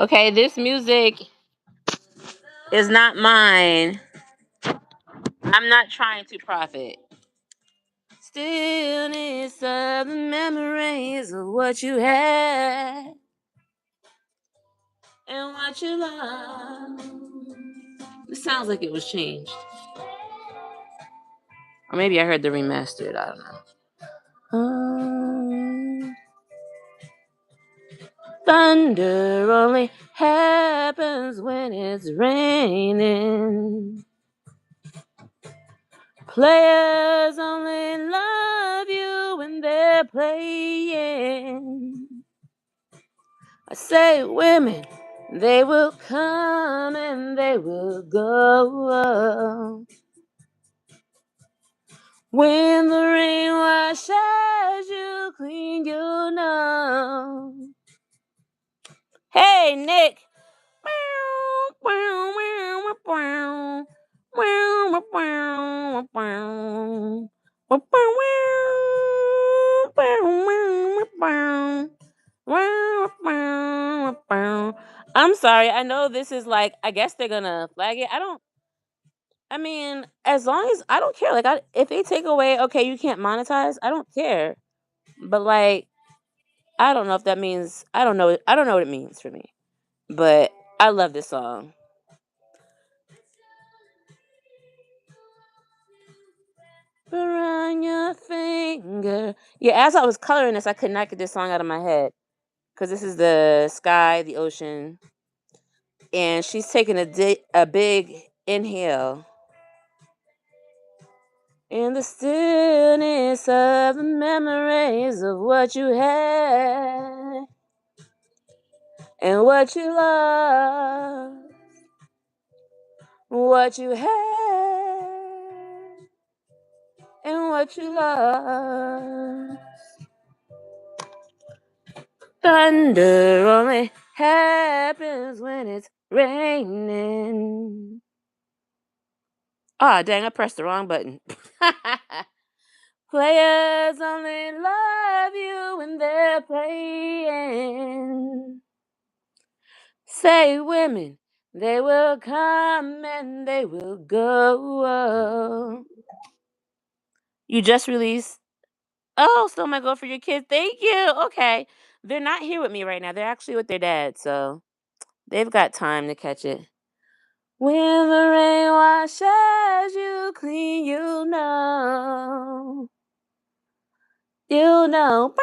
Okay, this music is not mine. I'm not trying to profit. Stillness of the memories of what you had and what you love. It sounds like it was changed. Or maybe I heard the remastered. I don't know. Thunder only happens when it's raining. Players only love you when they're playing. I say women, they will come and they will go. When the rain washes you clean, you know. Hey, Nick. I'm sorry. I know this is like, I guess they're gonna flag it. I mean, as long as I don't care. Like, if they take away, okay, you can't monetize. I don't care. But like, I don't know if that means. I don't know. I don't know what it means for me. But I love this song. Around your finger. Yeah, as I was coloring this, I could not get this song out of my head. Because this is the sky, the ocean. And she's taking a big inhale. In the stillness of the memories of what you had and what you love, what you had and what you love. Thunder only happens when it's raining. Ah, dang, I pressed the wrong button. Players only love you when they're playing. Say women, they will come and they will go. You just released. Oh, still my goal for your kids. Thank you. Okay. They're not here with me right now. They're actually with their dad, so they've got time to catch it. When the rain washes you clean, you know. You know.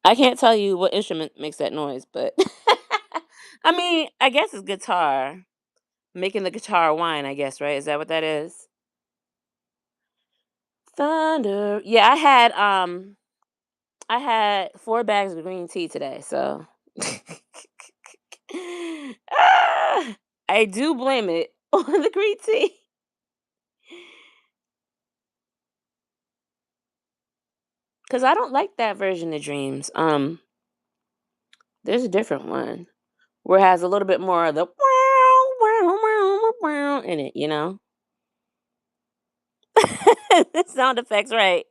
I can't tell you what instrument makes that noise, but I mean, I guess it's guitar. Making the guitar whine, I guess, right? Is that what that is? Thunder. Yeah, I had 4 bags of green tea today, so Ah, I do blame it on the green tea. Cause I don't like that version of Dreams. There's a different one where it has a little bit more of the in it, you know? Sound effects, right.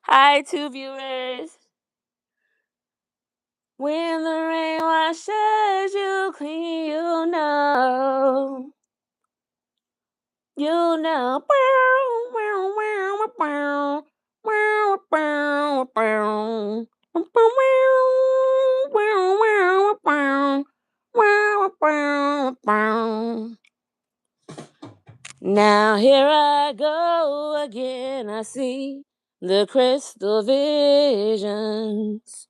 Hi, 2 viewers. When the rain washes you clean, you know. You know. Now here I go again. I see the crystal visions.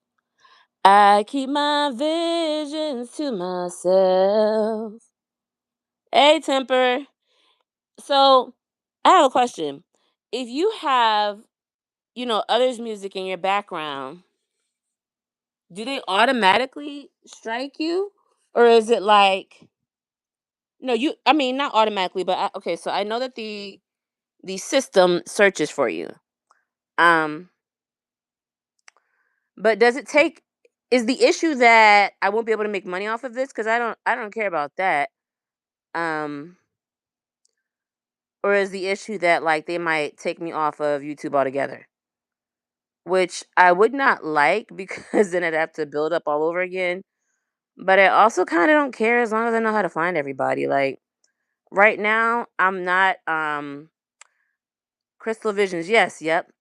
I keep my visions to myself. Hey, Temper. So I have a question. If you have, others' music in your background, do they automatically strike you? Or is it like, no, I mean, not automatically, but okay, so I know that the system searches for you. Um, but is the issue that I won't be able to make money off of this? Because I don't care about that. Um, or is the issue that like they might take me off of YouTube altogether? Which I would not like because then I'd have to build up all over again. But I also kind of don't care as long as I know how to find everybody. Like right now, I'm not Crystal Visions. Yes, yep.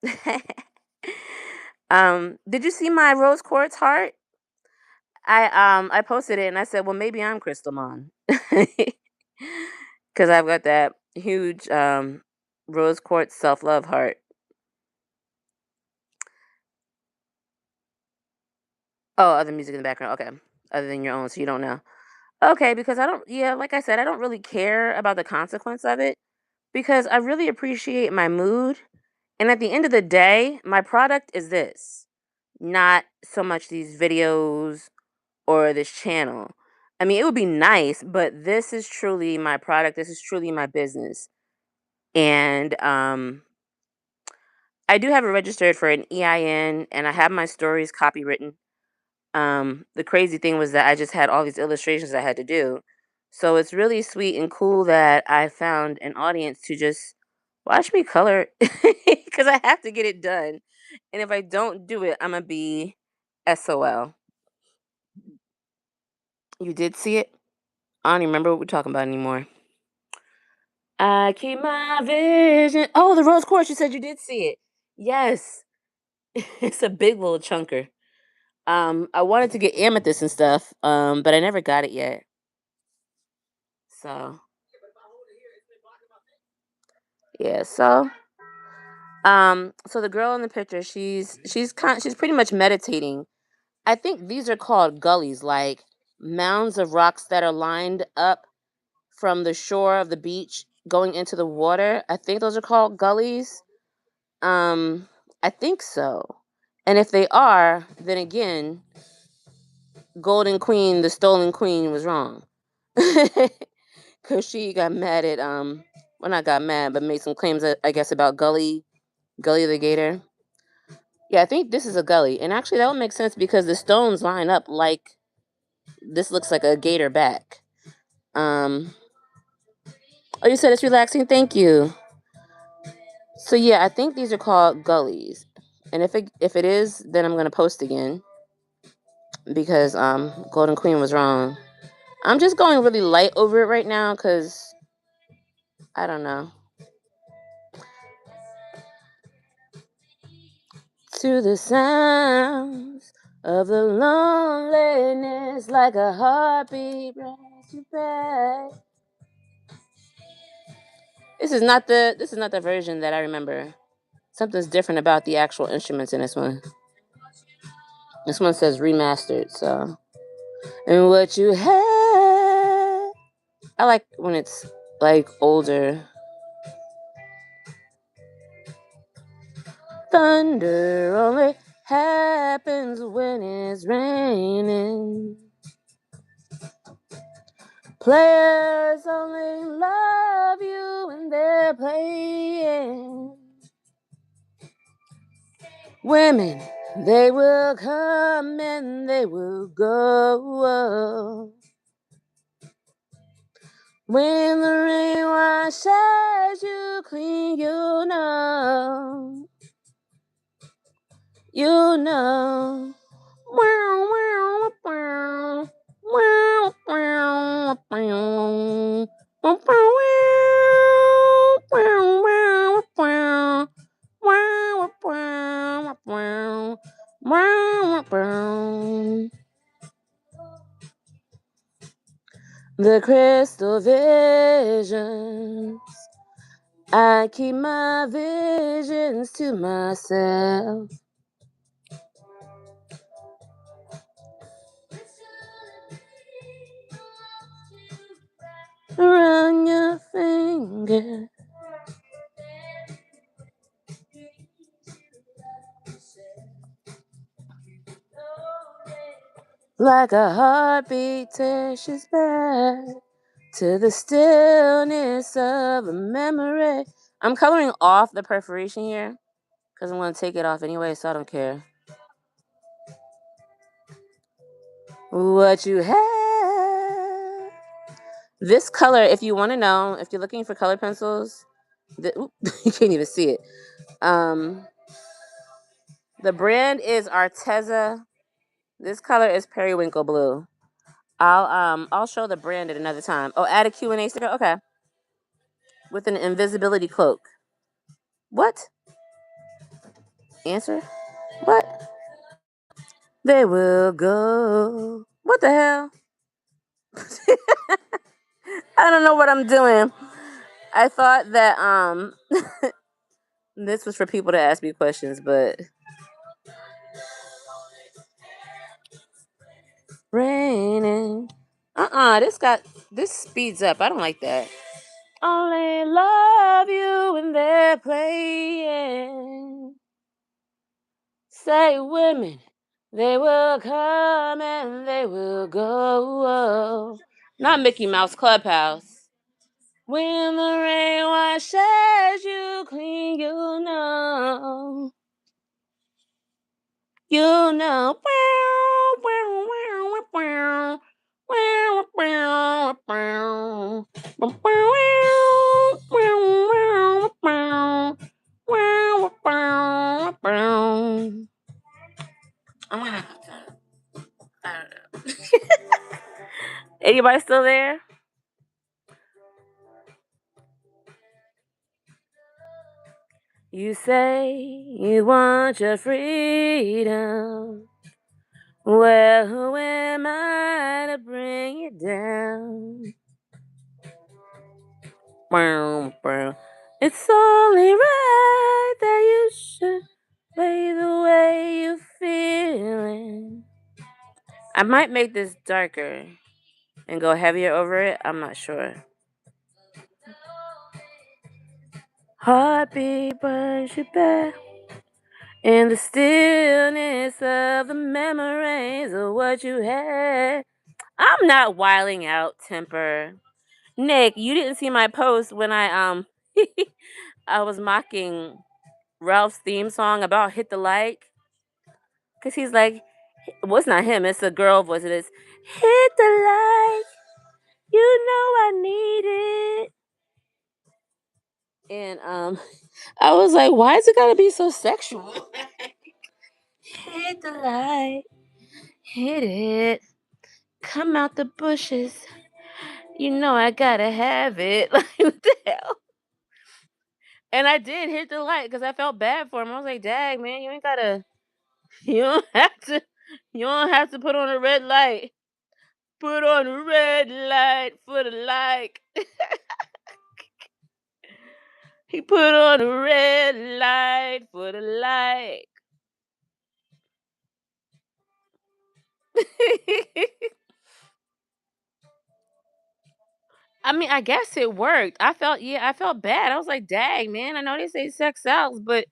Did you see my rose quartz heart? I posted it and I said, well, maybe I'm Crystal Mon. Cuz I've got that huge rose quartz self-love heart. Oh, other music in the background. Okay. Other than your own, so you don't know. Okay, because I don't, yeah, like I said, I don't really care about the consequence of it because I really appreciate my mood. And at the end of the day, my product is this, not so much these videos or this channel. I mean, it would be nice, but this is truly my product. This is truly my business. And I do have it registered for an EIN and I have my stories copywritten. The crazy thing was that I just had all these illustrations I had to do. So it's really sweet and cool that I found an audience to just watch me color because I have to get it done. And if I don't do it, I'm going to be SOL. You did see it? I don't even remember what we're talking about anymore. I keep my vision. Oh, the rose quartz. You said you did see it. Yes. It's a big little chunker. I wanted to get amethyst and stuff, but I never got it yet. So yeah, so the girl in the picture, she's pretty much meditating. I think these are called gullies, like mounds of rocks that are lined up from the shore of the beach going into the water. I think those are called gullies. Um, I think so. And if they are, then again, Golden Queen, the stolen queen, was wrong. Cause she got mad at well not got mad, but made some claims I guess about Gully the Gator. Yeah, I think this is a gully. And actually that would make sense because the stones line up like this looks like a gator back. Um oh, you said it's relaxing? Thank you. So yeah, I think these are called gullies. And if it is, then I'm gonna post again because Golden Queen was wrong. I'm just going really light over it right now because I don't know. To the sounds of the loneliness like a heartbeat brings you back. This is not the version that I remember. Something's different about the actual instruments in this one. This one says remastered, so and what you had. I like when it's like older. Thunder only happens when it's raining. Players only love you when they're playing. Women, they will come and they will go. When the rain washes you clean, you know. You know. Wow, wow, wow. Wow, wow, wow. Wow, wow, wow. Wow, wow, wow. Wow, wow. The crystal visions. I keep my visions to myself. Run your finger like a heartbeat takes back to the stillness of a memory. I'm coloring off the perforation here because I'm going to take it off anyway, so I don't care. What you have This color, if you want to know, if you're looking for color pencils, you can't even see it. The brand is Arteza. This color is periwinkle blue. I'll show the brand at another time. Oh, add a Q&A sticker. Okay, with an invisibility cloak. What? Answer? What? They will go. What the hell? I don't know what I'm doing. I thought that this was for people to ask me questions, but raining. This speeds up. I don't like that. Only love you when they're playing. Say women, they will come and they will go. Not Mickey Mouse Clubhouse. When the rain washes you clean, you know. You know. Anybody still there? You say you want your freedom. Well, who am I to bring it down? It's only right that you should play the way you feeling. I might make this darker and go heavier over it. I'm not sure. Heartbeat burns you back in the stillness of the memories of what you had. I'm not wiling out, Temper. Nick, you didn't see my post when I was mocking Ralph's theme song about hit the like. Cause he's like, well, it's not him, it's a girl voice. It is hit the like, you know I need it. And I was like, why is it gotta be so sexual? Hit the light, hit it, come out the bushes. You know I gotta have it. Like what the hell? And I did hit the light because I felt bad for him. I was like, "Dag, man, you ain't gotta. You don't have to. You don't have to put on a red light. Put on a red light for the like." He put on a red light for the like. I mean, I guess it worked. I felt bad. I was like, "Dang, man, I know they say sex sells, but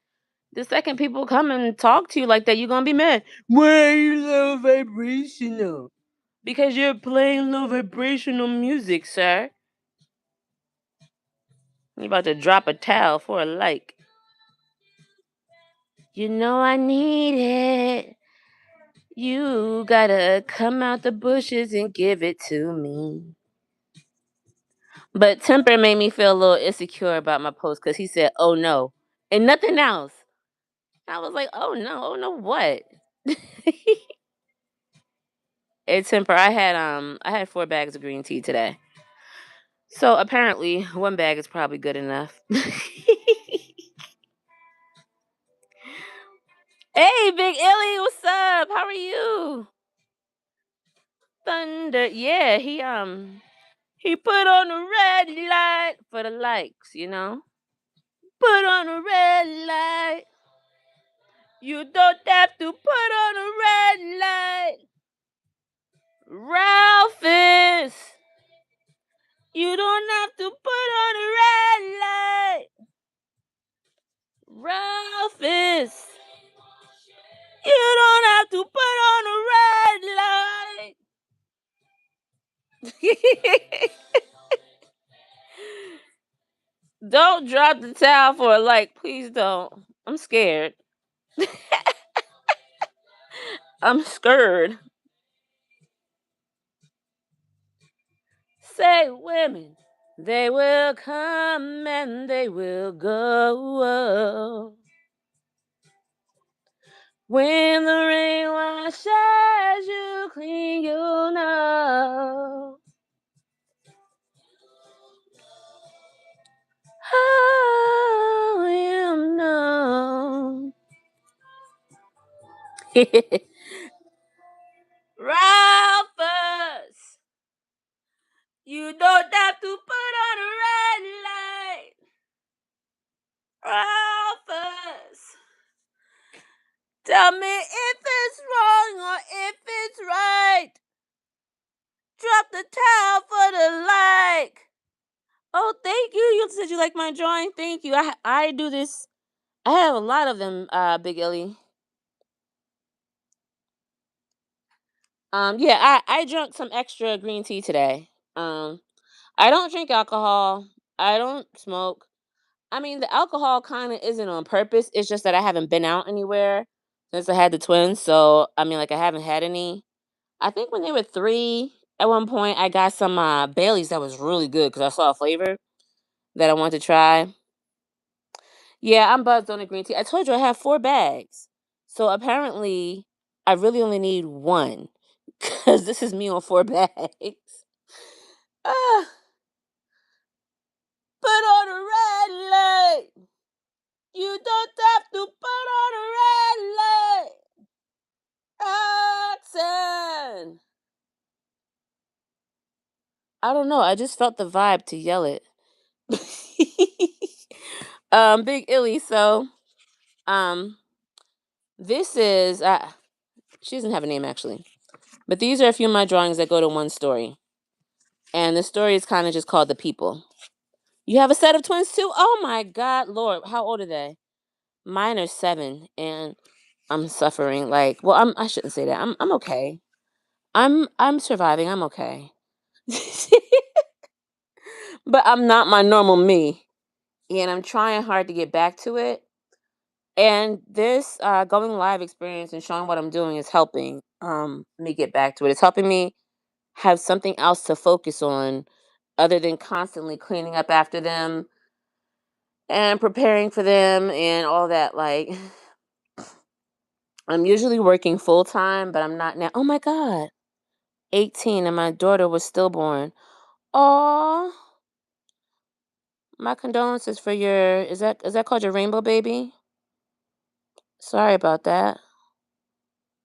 the second people come and talk to you like that, you're gonna be mad. Why are you low vibrational? Because you're playing low vibrational music, sir. You about to drop a towel for a like. You know I need it. You gotta come out the bushes and give it to me." But Temper made me feel a little insecure about my post because he said, "Oh no," and nothing else. I was like, oh no, what?" Hey Temper, I had 4 bags of green tea today. So apparently 1 bag is probably good enough. Hey, Big Illy, what's up? How are you? Thunder, yeah, he put on a red light for the likes, you know. Put on a red light. You don't have to put on a red light. Ralphus, you don't have to put on a red light. Ralphus, you don't have to put on a red light. Don't drop the towel for a like, please don't. I'm scared. I'm scared. say women, they will come and they will go. When the rain washes you clean, you know. Oh, you know. Ralphus, you don't have to put on a red light. Ralphus, tell me if it's wrong or if it's right. Drop the towel for the like. Oh, thank you. You said you like my drawing. Thank you. I do this. I have a lot of them, Big Illy. Yeah, I drank some extra green tea today. I don't drink alcohol. I don't smoke. I mean, the alcohol kind of isn't on purpose. It's just that I haven't been out anywhere since I had the twins. So, I mean, like, I haven't had any. I think when they were 3, at one point, I got some Baileys that was really good because I saw a flavor that I wanted to try. Yeah, I'm buzzed on the green tea. I told you I have 4 bags. So apparently, I really only need 1 because this is me on 4 bags. Ah, put on a red light. You don't have to put on a red light. Roxanne. I don't know. I just felt the vibe to yell it. Big Illy. So, um, this is she doesn't have a name actually, but these are a few of my drawings that go to one story, and the story is kind of just called "The People." You have a set of twins too? Oh my God, Lord, how old are they? Mine are 7, and I'm suffering. Like, well, I shouldn't say that. I'm okay. I'm surviving. I'm okay. But I'm not my normal me, and I'm trying hard to get back to it. And this going live experience and showing what I'm doing is helping me get back to it. It's helping me have something else to focus on other than constantly cleaning up after them and preparing for them and all that. Like, I'm usually working full time, but I'm not now. Oh my God, 18, and my daughter was stillborn. Oh, my condolences for your. Is that called your rainbow baby? Sorry about that.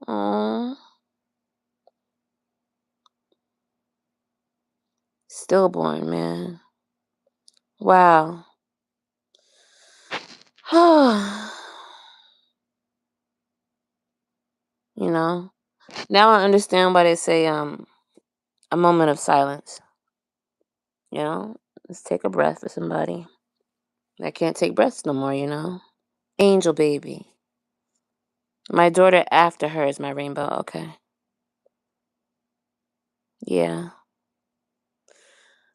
Oh, stillborn, man. Wow. You know. Now I understand why they say a moment of silence. You know, let's take a breath for somebody that can't take breaths no more. You know, angel baby. My daughter after her is my rainbow. Okay. Yeah.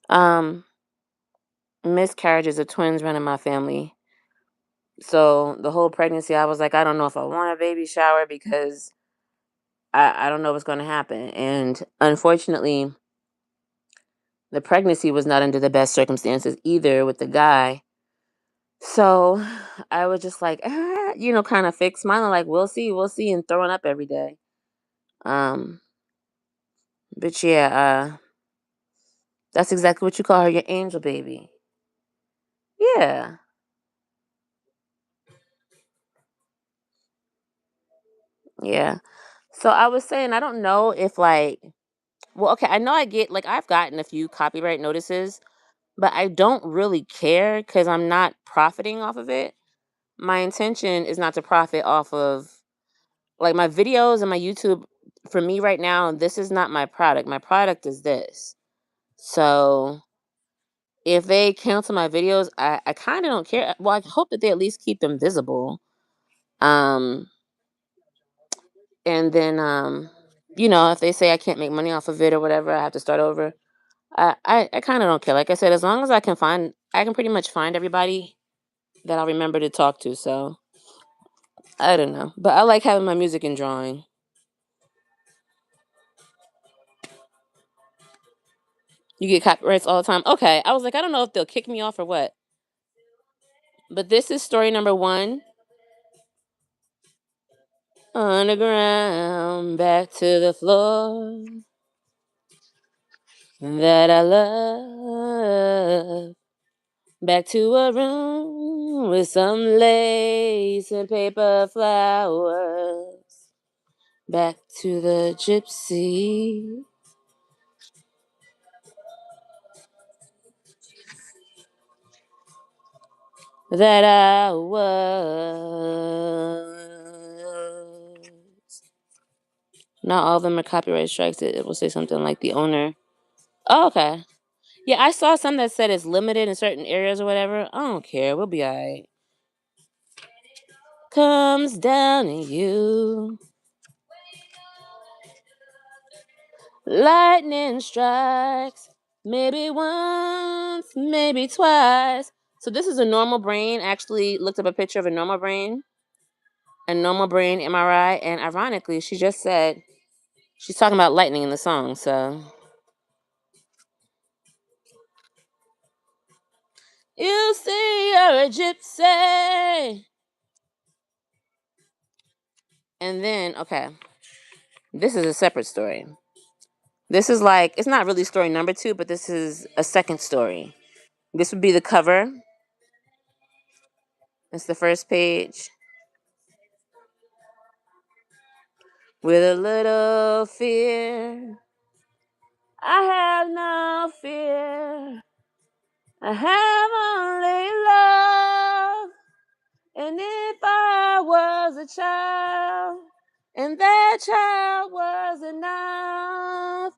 Um, Miscarriages of twins run in my family. So the whole pregnancy, I was like, I don't know if I want a baby shower because I don't know what's going to happen. And unfortunately, the pregnancy was not under the best circumstances either with the guy. So I was just like, kind of fake smiling, like, we'll see, and throwing up every day. Um, but yeah, that's exactly what you call her, your angel baby. Yeah, yeah. So I was saying, I don't know if well, okay, I know I've gotten a few copyright notices, but I don't really care because I'm not profiting off of it. My intention is not to profit off of like my videos and my YouTube. For me right now, this is not my product. My product is this. So if they cancel my videos, I kind of don't care. Well, I hope that they at least keep them visible. Um, and then if they say I can't make money off of it or whatever, I have to start over. I kind of don't care. Like I said, as long as I can pretty much find everybody that I'll remember to talk to. So I don't know, but I like having my music and drawing. You get copyrights all the time. Okay, I was like, I don't know if they'll kick me off or what. But this is story number 1. Underground, back to the floor that I love. Back to a room with some lace and paper flowers. Back to the gypsy that I was. Not all of them are copyright strikes. It will say something like the owner. Oh, okay. Yeah, I saw some that said it's limited in certain areas or whatever. I don't care. We'll be alright. Comes down to you. Lightning strikes. Maybe once, maybe twice. So this is a normal brain. Actually looked up a picture of a normal brain. A normal brain MRI. And ironically, she just said she's talking about lightning in the song. So you see you're a gypsy. And then, okay, this is a separate story. This is like, it's not really story number 2, but this is a second story. This would be the cover. It's the first page. With a little fear, I have no fear. I have only love. And if I was a child, and that child was enough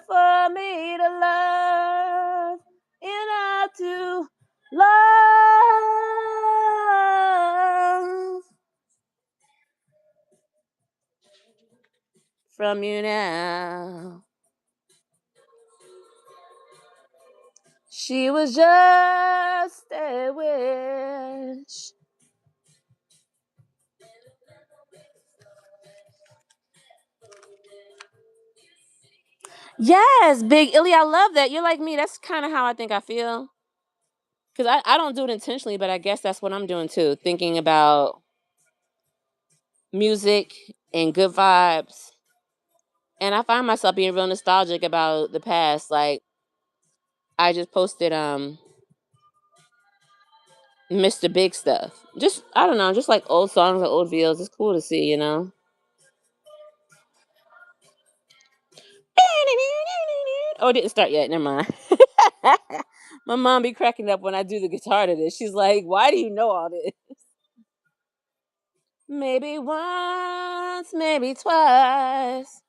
for me to love, enough to love from you now. She was just a wish. Yes, Big Illy, I love that. You're like me. That's kind of how I think I feel. Because I don't do it intentionally, but I guess that's what I'm doing too. Thinking about music and good vibes. And I find myself being real nostalgic about the past. Like, I just posted Mr. Big stuff. Just, I don't know, just like old songs and old videos. It's cool to see, you know? Oh, it didn't start yet. Never mind. My mom be cracking up when I do the guitar to this. She's like, why do you know all this? Maybe once, maybe twice.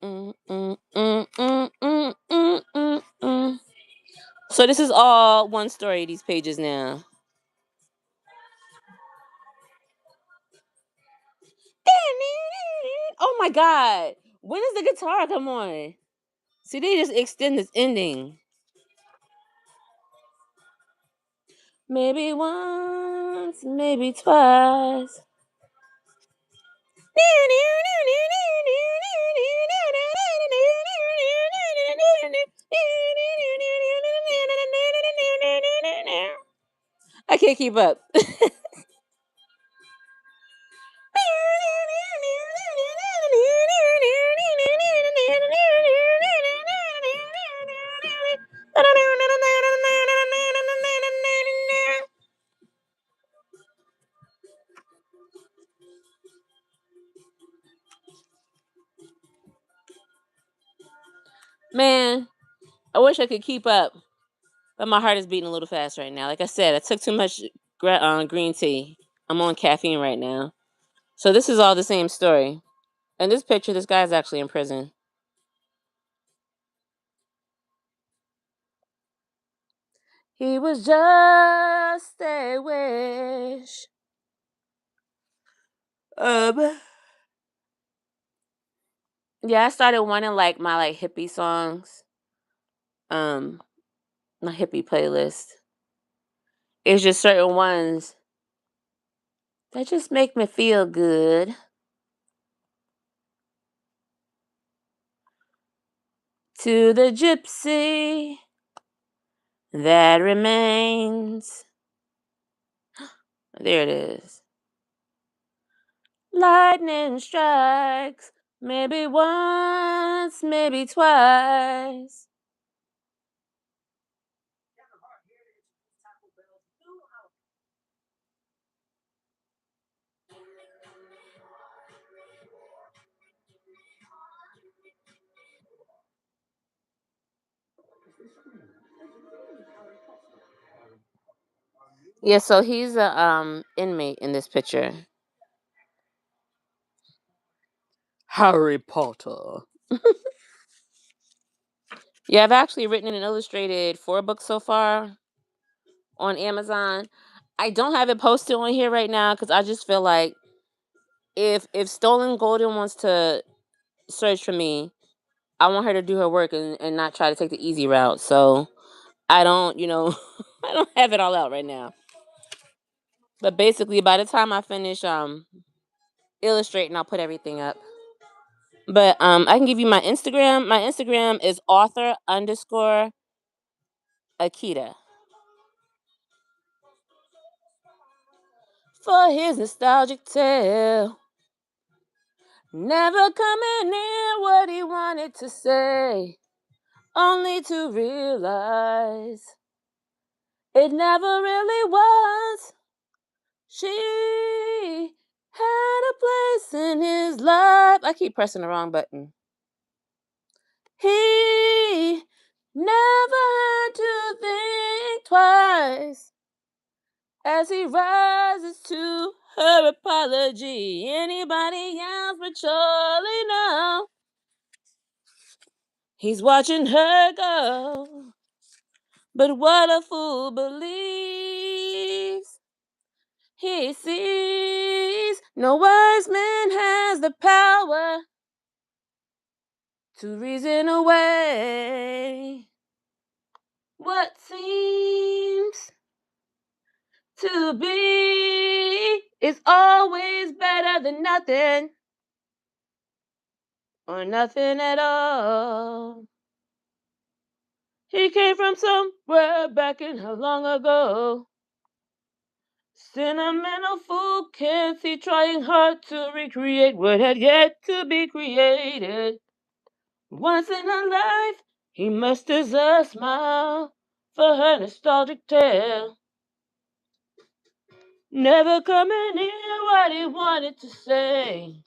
Mm, mm, mm, mm, mm, mm, mm, mm. So this is all one story, these pages now. Oh my god. When does the guitar come on? See, they just extend this ending. Maybe once, maybe twice. I can't keep up. Man, I wish I could keep up, but my heart is beating a little fast right now. Like I said, I took too much green tea. I'm on caffeine right now. So this is all the same story. And this picture, this guy's actually in prison. He was just a wish. Yeah, I started wanting like my like hippie songs. Um, my hippie playlist. It's just certain ones that just make me feel good. to the gypsy that remains. There it is. Lightning strikes, maybe once, maybe twice. Yeah, so he's a inmate in this picture. Harry Potter. Yeah, I've actually written and illustrated 4 books so far on Amazon. I don't have it posted on here right now because I just feel like if Stolen Golden wants to search for me, I want her to do her work and not try to take the easy route. So I don't, I don't have it all out right now. But basically, by the time I finish illustrating, I'll put everything up. But I can give you my Instagram. My Instagram is author_Akita. For his nostalgic tale, never coming near what he wanted to say, only to realize it never really was. She had a place in his life. I keep pressing the wrong button. He never had to think twice as he rises to her apology. Anybody else but surely know he's watching her go. But what a fool believes he sees. No wise man has the power to reason away what seems to be is always better than nothing or nothing at all. He came from somewhere back in how long ago. Sentimental fool can't see trying hard to recreate what had yet to be created. Once in a life, he musters a smile for her nostalgic tale. Never coming near what he wanted to say.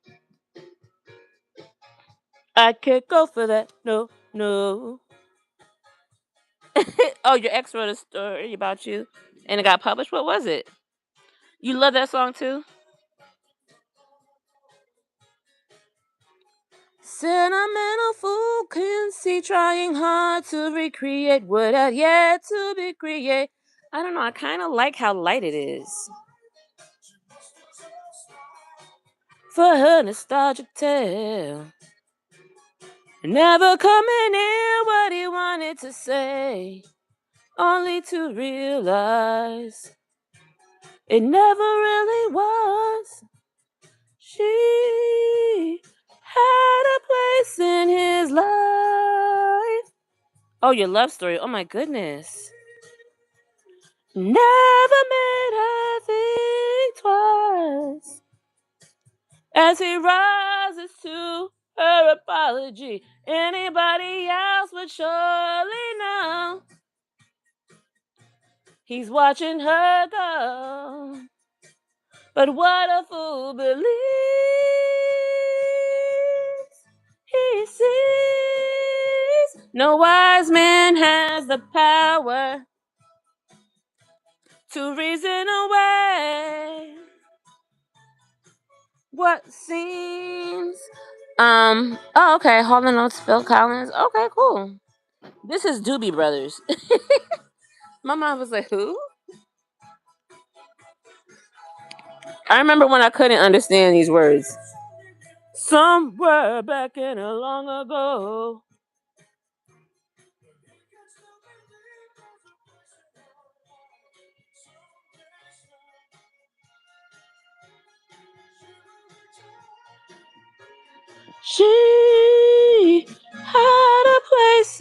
I can't go for that, no, no. Oh, your ex wrote a story about you and it got published? What was it? You love that song too? Sentimental fool can see trying hard to recreate what had yet to be created. I don't know, I kind of like how light it is. For her nostalgic tale. Never coming near what he wanted to say, only to realize it never really was. She had a place in his life. Oh, your love story. Oh my goodness. Never made her think twice as he rises to her apology. Anybody else would surely know he's watching her go. But what a fool believes he sees. No wise man has the power to reason away what seems. Oh, okay. Hold on, notes. Phil Collins. Okay, cool. This is Doobie Brothers. My mom was like, "Who?" I remember when I couldn't understand these words. Somewhere back in a long ago. She had a place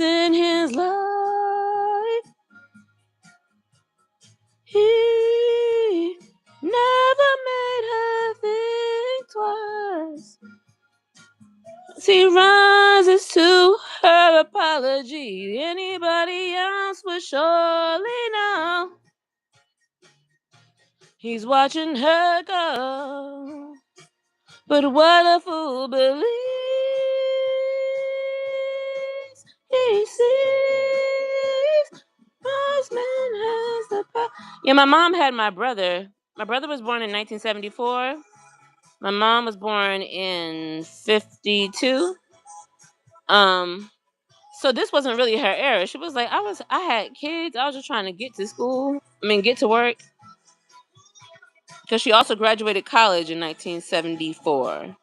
her apology. Anybody else would surely know. He's watching her go. But what a fool believes he sees. Wise man has the power. Yeah, my mom had my brother. My brother was born in 1974. My mom was born in 52. So this wasn't really her era. She was like, I had kids. I was just trying to get to school. Get to work. Because she also graduated college in 1974.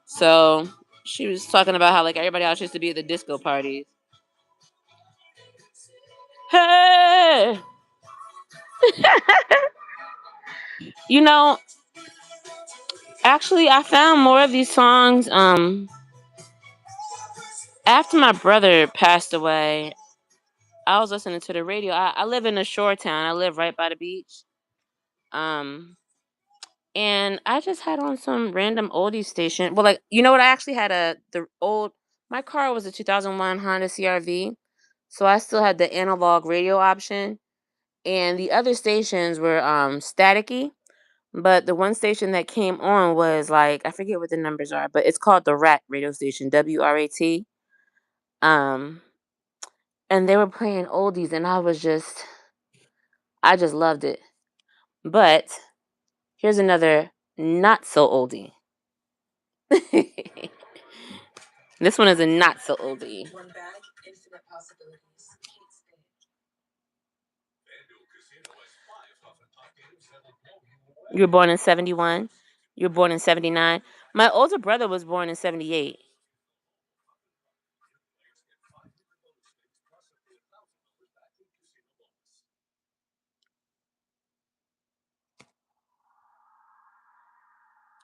So she was talking about how like everybody else used to be at the disco parties. Hey, you know, actually, I found more of these songs. After my brother passed away, I was listening to the radio. I live in a shore town. I live right by the beach. Um, and I just had on some random oldie station. Well, like you know what? I actually had my car was a 2001 Honda CRV, so I still had the analog radio option, and the other stations were staticky. But the one station that came on was like I forget what the numbers are, but it's called the Rat radio station, WRAT. Um, and they were playing oldies, and I just loved it. But here's another not so oldie. This one is a not so oldie. You were born in 71. You were born in 79. My older brother was born in 78.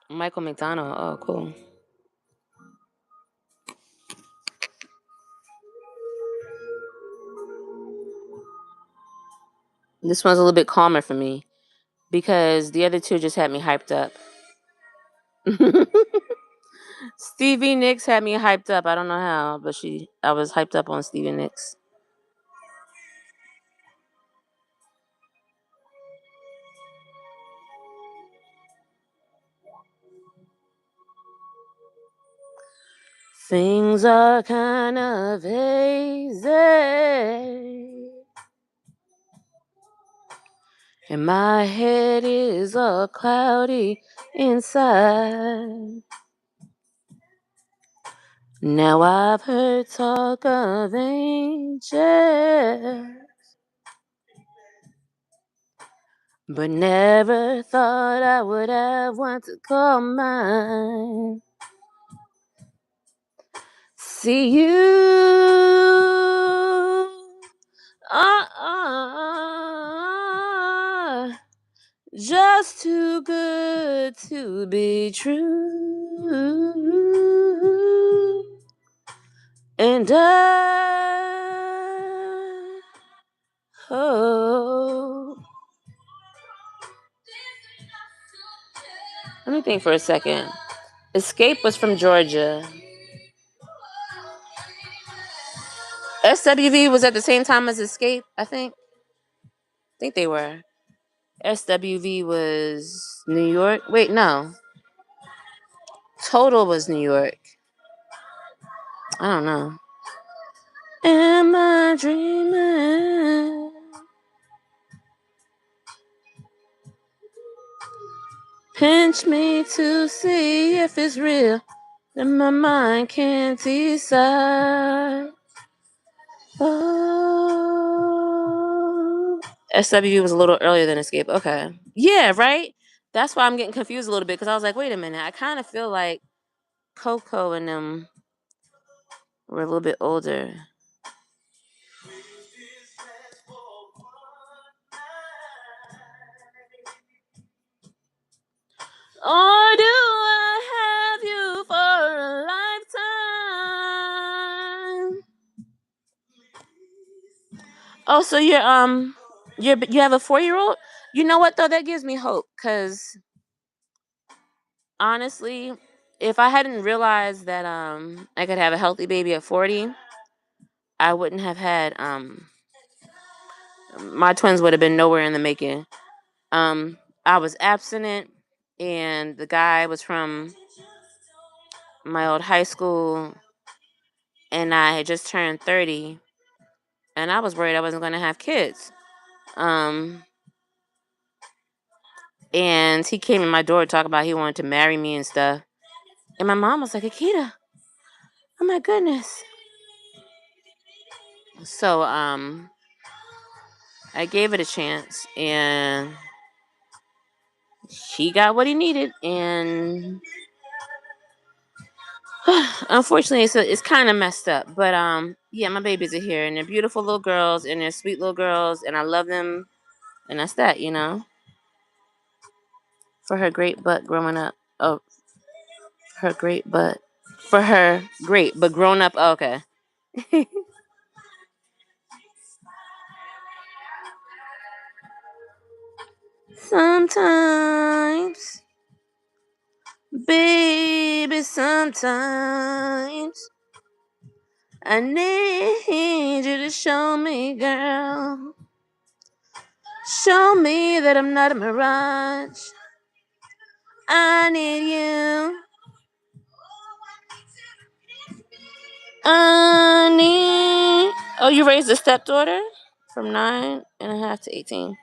Michael McDonald. Oh, cool. This one's a little bit calmer for me because the other two just had me hyped up. Stevie Nicks had me hyped up. I don't know how, but I was hyped up on Stevie Nicks. Things are kind of hazy, and my head is all cloudy inside. Now I've heard talk of angels, but never thought I would have one to call mine. See you. Just too good to be true. And oh. Let me think for a second. Escape was from Georgia. SWV was at the same time as Escape, I think. I think they were. SWV was New York. Wait, no. Total was New York. I don't know. Am I dreaming? Pinch me to see if it's real. And my mind can't decide. Oh. SWV was a little earlier than Escape. Okay. Yeah, right? That's why I'm getting confused a little bit because I was like, wait a minute. I kind of feel like Coco and them were a little bit older. Or do I have you for a lifetime? Oh, so you have a 4-year-old? You know what though? That gives me hope because honestly, if I hadn't realized that I could have a healthy baby at 40, I wouldn't have had my twins would have been nowhere in the making. I was abstinent, and the guy was from my old high school, and I had just turned 30, and I was worried I wasn't going to have kids. Um, and he came in my door to talk about he wanted to marry me and stuff. And my mom was like, Akita, oh my goodness. So, I gave it a chance, and he got what he needed, and unfortunately, it's kind of messed up. But yeah, my babies are here, and they're beautiful little girls, and they're sweet little girls, and I love them, and that's that, For her great butt growing up. Oh, her great butt. For her great, but grown up. Oh, okay. Sometimes, baby, sometimes I need you to show me, girl. Show me that I'm not a mirage. I need you. I need. Oh, you raised a stepdaughter from 9.5 to 18.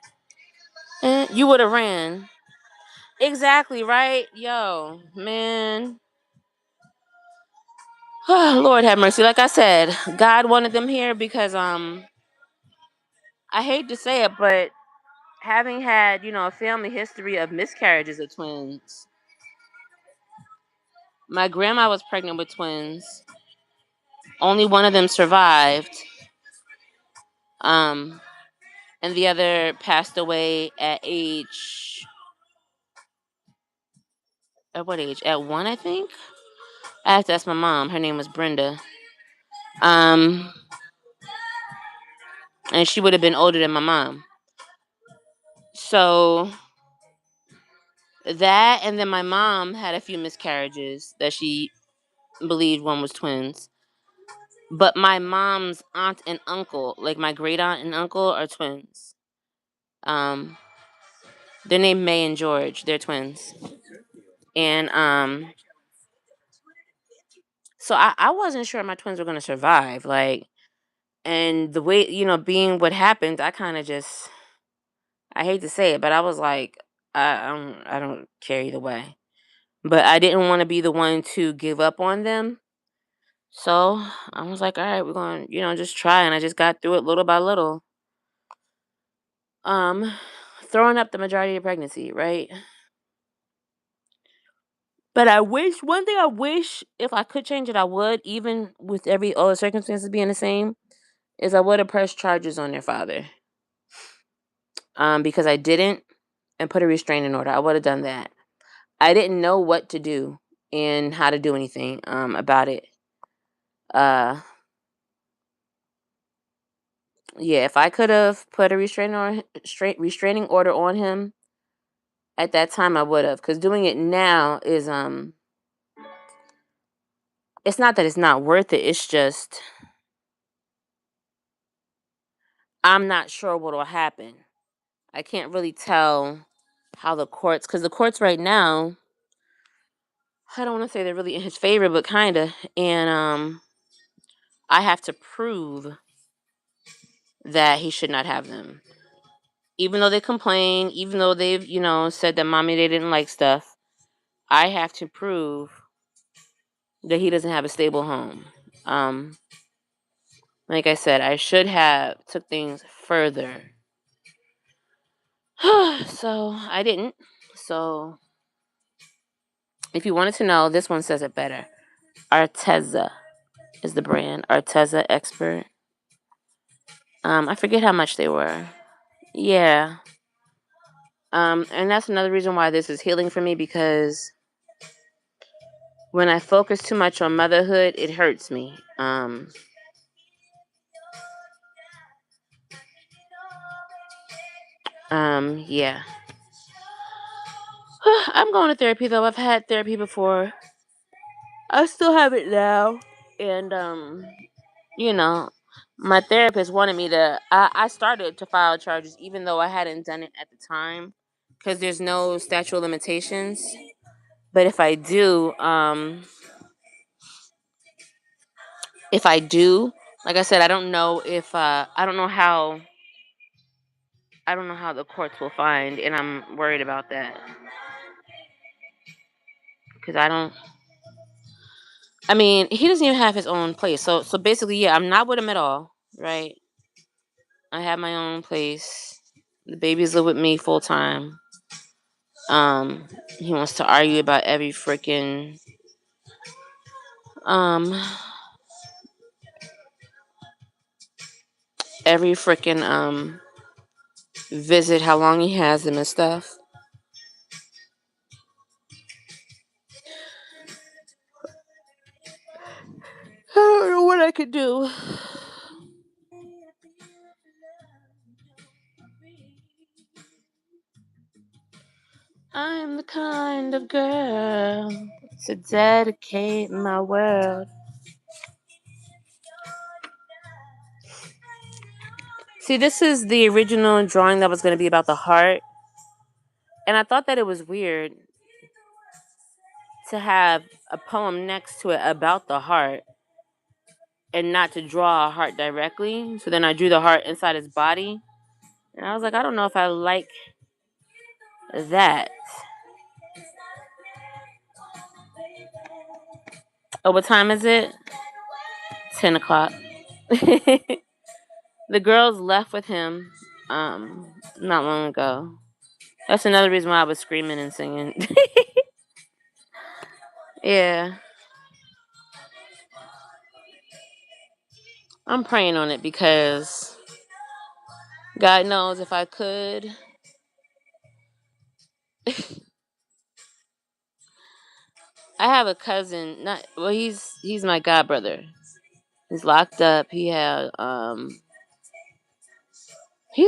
And you would have ran. Exactly, right? Yo, man. Lord have mercy. Like I said, God wanted them here because I hate to say it, but having had, a family history of miscarriages of twins. My grandma was pregnant with twins. Only one of them survived. Um, and the other passed away at what age? At 1, I think. I have to ask my mom. Her name was Brenda. Um, and she would have been older than my mom. So that, and then my mom had a few miscarriages that she believed one was twins. But my mom's aunt and uncle, like my great aunt and uncle, are twins. Um, they're named May and George. They're twins. And so I wasn't sure my twins were gonna survive. Like, and the way, being what happened, I kind of just, I hate to say it, but I was like, I don't care either way. But I didn't want to be the one to give up on them. So I was like, all right, we're going to, just try. And I just got through it little by little. Um, Throwing up the majority of pregnancy, right? But one thing I wish, if I could change it, I would, even with all the circumstances being the same, is I would have pressed charges on their father. Because I didn't, and put a restraining order. I would have done that. I didn't know what to do and how to do anything about it. Yeah, if I could have put a restraining order on him at that time, I would have. Because doing it now is it's not that it's not worth it. It's just I'm not sure what will happen. I can't really tell how because the courts right now, I don't want to say they're really in his favor, but kind of. And I have to prove that he should not have them. Even though they complain, even though they've, said that mommy, they didn't like stuff, I have to prove that he doesn't have a stable home. Um, like I said, I should have took things further. So I didn't. So if you wanted to know, this one says it better. Arteza is the brand. Arteza Expert. I forget how much they were. Yeah. And that's another reason why this is healing for me, because when I focus too much on motherhood, it hurts me. Yeah. I'm going to therapy though. I've had therapy before. I still have it now. And you know, My therapist wanted me to. I started to file charges, even though I hadn't done it at the time, because there's no statute of limitations. But if I do, like I said, I don't know if I don't know how the courts will find, and I'm worried about that because I don't. I mean, he doesn't even have his own place, so basically, yeah, I'm not with him at all, right? I have my own place. The babies live with me full time. Um, he wants to argue about um every freaking visit, how long he has them and stuff. I don't know what I could do. I'm the kind of girl to dedicate my world. See, this is the original drawing that was going to be about the heart. And I thought that it was weird to have a poem next to it about the heart and not to draw a heart directly. So then I drew the heart inside his body. And I was like, I don't know if I like that. Oh, what time is it? 10 o'clock. The girls left with him not long ago. That's another reason why I was screaming and singing. Yeah. I'm praying on it because God knows if I could. I have a cousin, not well, he's my god brother. He's locked up. He's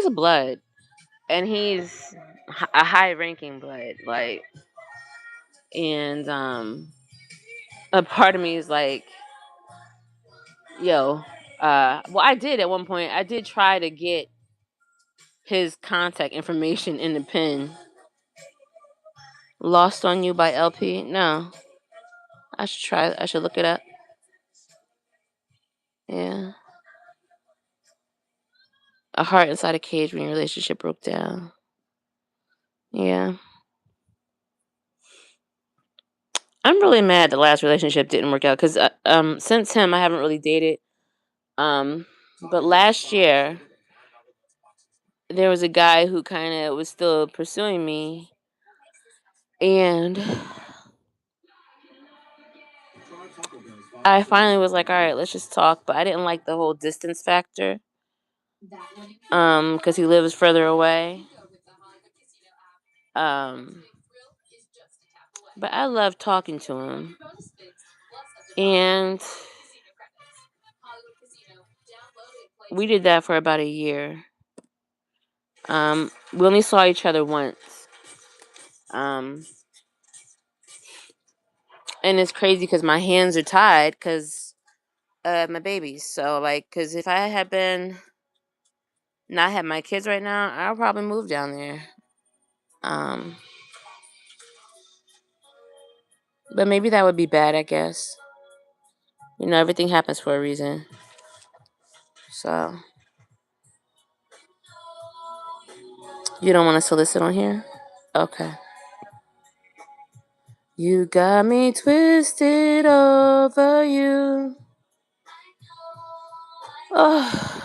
a blood, and he's a high ranking blood, like, and a part of me is like, yo, well, I did at one point. I did try to get his contact information in the pen. Lost on You by LP. No, I should try. I should look it up. Yeah, a heart inside a cage when your relationship broke down. Yeah, I'm really mad the last relationship didn't work out because since him I haven't really dated. Um, but last year there was a guy who kind of was still pursuing me, and I finally was like, all right, let's just talk. But I didn't like the whole distance factor. Because he lives further away. Um, but I love talking to him, and we did that for about a year. We only saw each other once. Um, and it's crazy because my hands are tied because my babies. So like, because if I had been not had my kids right now, I'll probably move down there. Um, but maybe that would be bad. I guess everything happens for a reason. So you don't want to solicit on here? Okay. You got me twisted over you. Oh.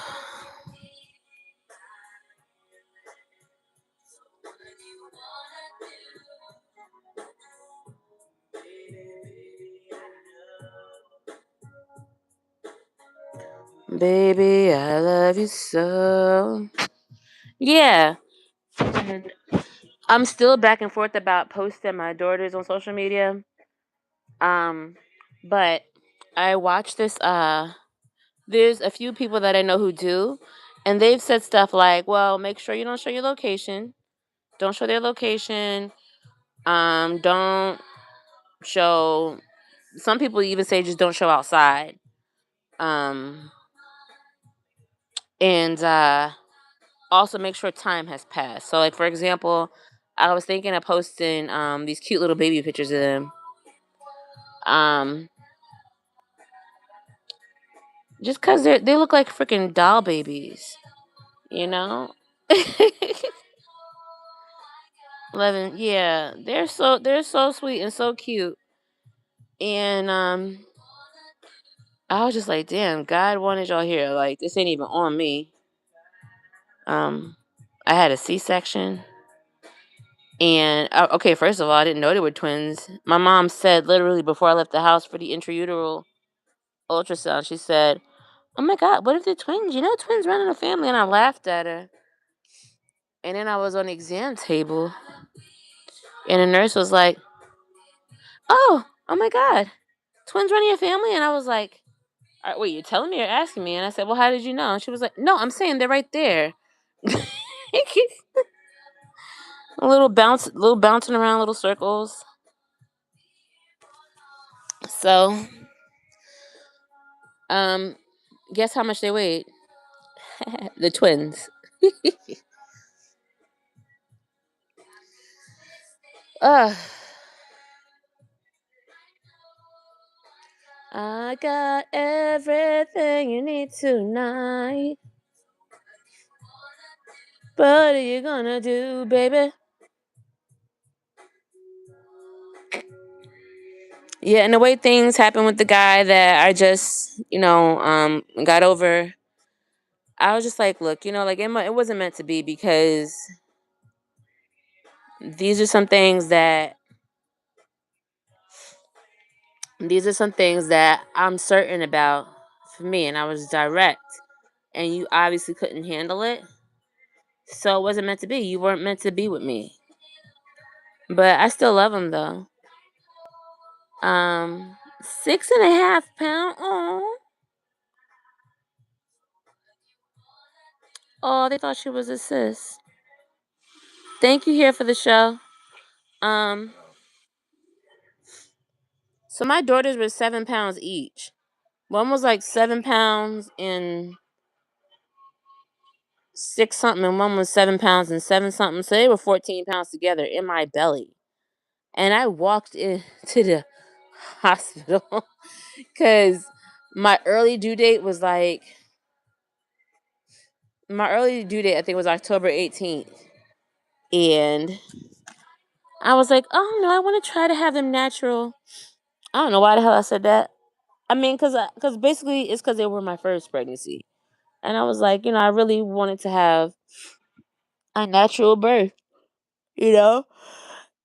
Baby, I love you so. Yeah. And I'm still back and forth about posting my daughters on social media. But I watched this there's a few people that I know who do, and they've said stuff like, well, make sure you don't show your location. Don't show their location. Don't show some people even say just don't show outside. Um and also make sure time has passed. So, like for example, I was thinking of posting these cute little baby pictures of them. Um, just cause they look like freaking doll babies, you know. 11, yeah, they're so sweet and so cute, and I was just like, damn, God wanted y'all here. Like this ain't even on me. Um, I had a C-section. And okay, first of all, I didn't know they were twins. My mom said literally before I left the house for the intrauteral ultrasound, she said, "Oh my God, what if they're twins? You know, twins run in a family." And I laughed at her. And then I was on the exam table, and the nurse was like, oh my God, twins running a family?" And I was like, wait, you're telling me or asking me?" And I said, "Well, how did you know?" And she was like, "No, I'm saying they're right there." A little bouncing around, little circles. So, um, guess how much they weighed? The twins. Ugh. I got everything you need tonight. What are you gonna do, baby? Yeah, and the way things happened with the guy that I just, got over, I was just like, look, like it wasn't meant to be because these are some things that these are some things that I'm certain about for me, and I was direct, and you obviously couldn't handle it, so it wasn't meant to be. You weren't meant to be with me, but I still love him though. 6.5 pound. Oh, they thought she was a sis. Thank you here for the show. Um, so my daughters were 7 pounds each. One was like 7 pounds and six something, and one was 7 pounds and seven something. So they were 14 pounds together in my belly. And I walked into the hospital because my early due date was like my early due date I think was October 18th. And I was like, "Oh no, I want to try to have them natural." I don't know why the hell I said that. I mean, cause basically it's cause they were my first pregnancy, and I was like, I really wanted to have a natural birth, you know,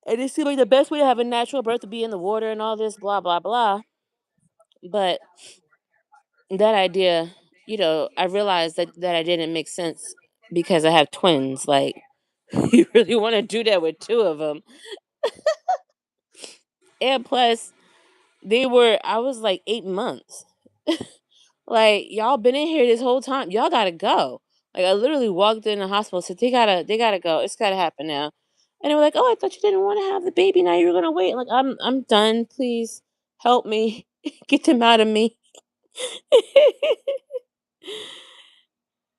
and it seemed like the best way to have a natural birth to be in the water and all this blah blah blah. But that idea, I realized that I didn't make sense because I have twins. Like, you really want to do that with two of them, and plus I was like 8 months. Like, y'all been in here this whole time. Y'all gotta go. Like, I literally walked in the hospital, said they gotta go. It's gotta happen now. And they were like, "Oh, I thought you didn't want to have the baby. Now you're gonna wait." Like, I'm done. Please help me. Get them out of me.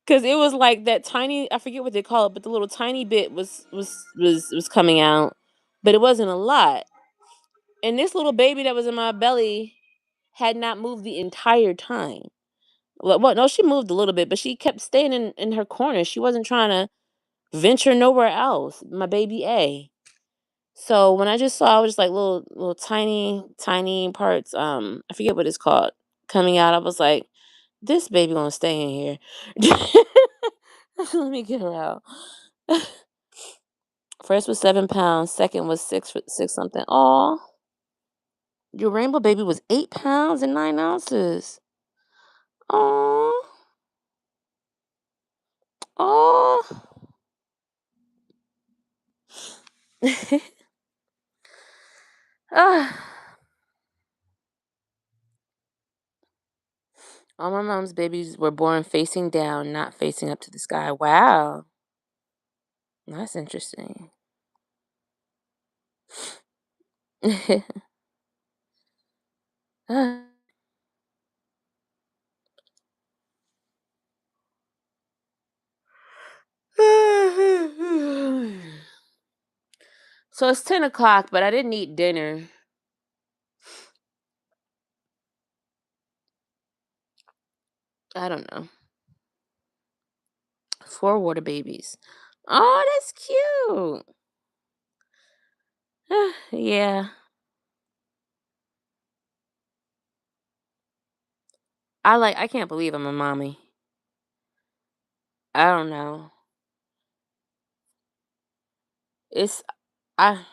Cause it was like that tiny, I forget what they call it, but the little tiny bit was coming out. But it wasn't a lot. And this little baby that was in my belly had not moved the entire time. Well, no, she moved a little bit, but she kept staying in her corner. She wasn't trying to venture nowhere else. My baby A. So when I just saw, I was just like little tiny parts. I forget what it's called coming out. I was like, this baby gonna stay in here. Let me get her out. First was 7 pounds. Second was six something. Oh, your rainbow baby was 8 pounds and 9 ounces. Oh, oh. Ah. All my mom's babies were born facing down, not facing up to the sky. Wow. That's interesting. Ah. So it's 10 o'clock, but I didn't eat dinner. I don't know. 4 water babies. Oh, that's cute. Yeah. I can't believe I'm a mommy. I don't know. It's I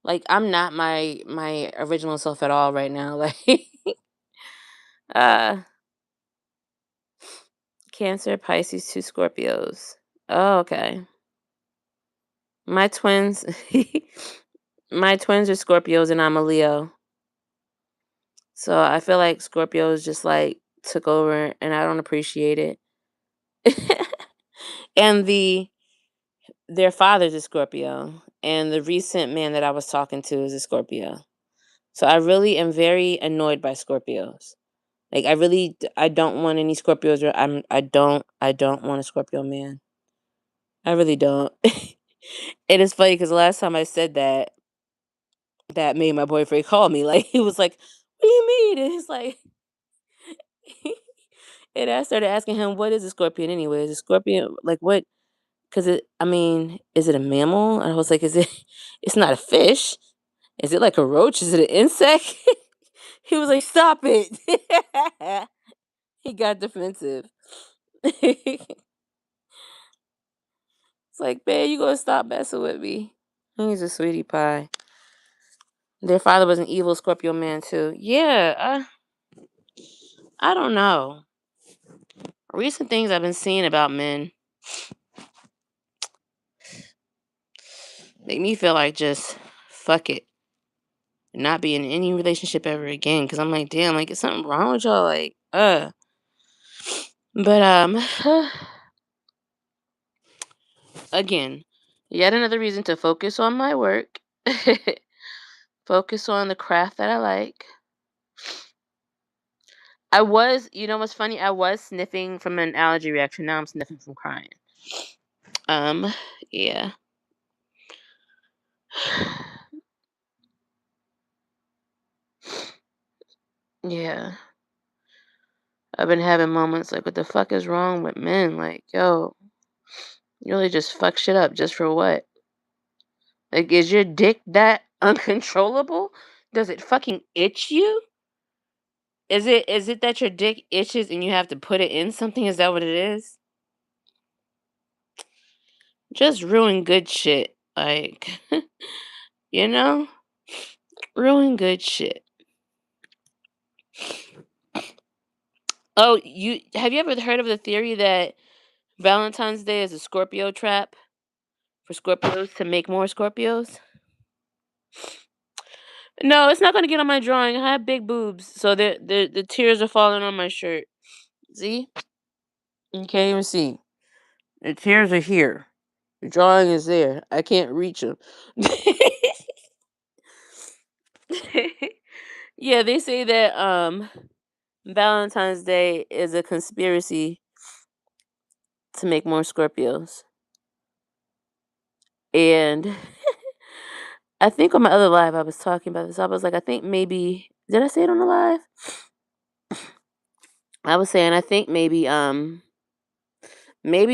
I'm not my original self at all right now. Uh Cancer, Pisces, 2 Scorpios. Oh, okay. My twins my twins are Scorpios and I'm a Leo. So I feel like Scorpios just took over and I don't appreciate it. And their father's a Scorpio and the recent man that I was talking to is a Scorpio. So I really am very annoyed by Scorpios. I don't want any Scorpios or I don't want a Scorpio man. I really don't. It is funny because the last time I said that, that made my boyfriend call me. Like he was like, "What do you mean?" And it's like, and I started asking him, "What is a scorpion anyway? Is a scorpion like what? Because I mean, is it a mammal?" And I was like, "Is it? It's not a fish. Is it like a roach? Is it an insect?" He was like, "Stop it." He got defensive. It's like, "Man, you gonna stop messing with me?" He's a sweetie pie. Their father was an evil Scorpio man too. Yeah, I don't know. Recent things I've been seeing about men make me feel like just fuck it, not be in any relationship ever again. Cause I'm like, damn, is something wrong with y'all? But again, yet another reason to focus on my work, focus on the craft that I like. You know what's funny? I was sniffing from an allergy reaction. Now I'm sniffing from crying. Um, yeah. Yeah. I've been having moments like, what the fuck is wrong with men? Like, yo, you really just fuck shit up just for what? Like, is your dick that uncontrollable? Does it fucking itch you? Is it that your dick itches and you have to put it in something? Is that what it is? Just ruin good shit. You know? Ruin good shit. Oh, you ever heard of the theory that Valentine's Day is a Scorpio trap for Scorpios to make more Scorpios? No, it's not gonna get on my drawing. I have big boobs, so the tears are falling on my shirt. See? You can't even see. The tears are here. The drawing is there. I can't reach them. Yeah, they say that Valentine's Day is a conspiracy to make more Scorpios. And I think on my other live I was talking about this. I was like, I think maybe did I say it on the live? I was saying I think maybe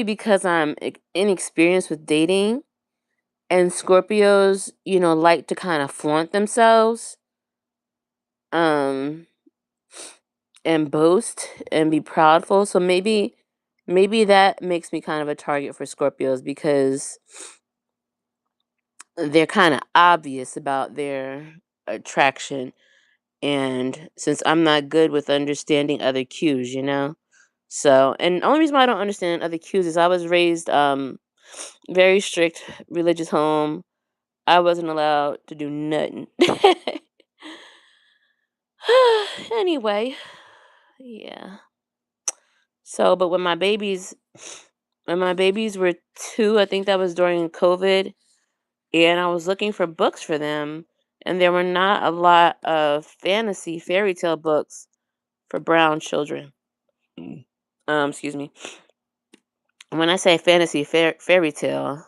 because I'm inexperienced with dating and Scorpios, like to kind of flaunt themselves um and boast and be proudful. So maybe that makes me kind of a target for Scorpios because they're kind of obvious about their attraction. And since I'm not good with understanding other cues. So, and the only reason why I don't understand other cues is I was raised very strict religious home. I wasn't allowed to do nothing. Anyway, yeah. So, but when my babies were 2, I think that was during COVID, and I was looking for books for them, and there were not a lot of fantasy fairy tale books for brown children. Excuse me. When I say fantasy fairy tale,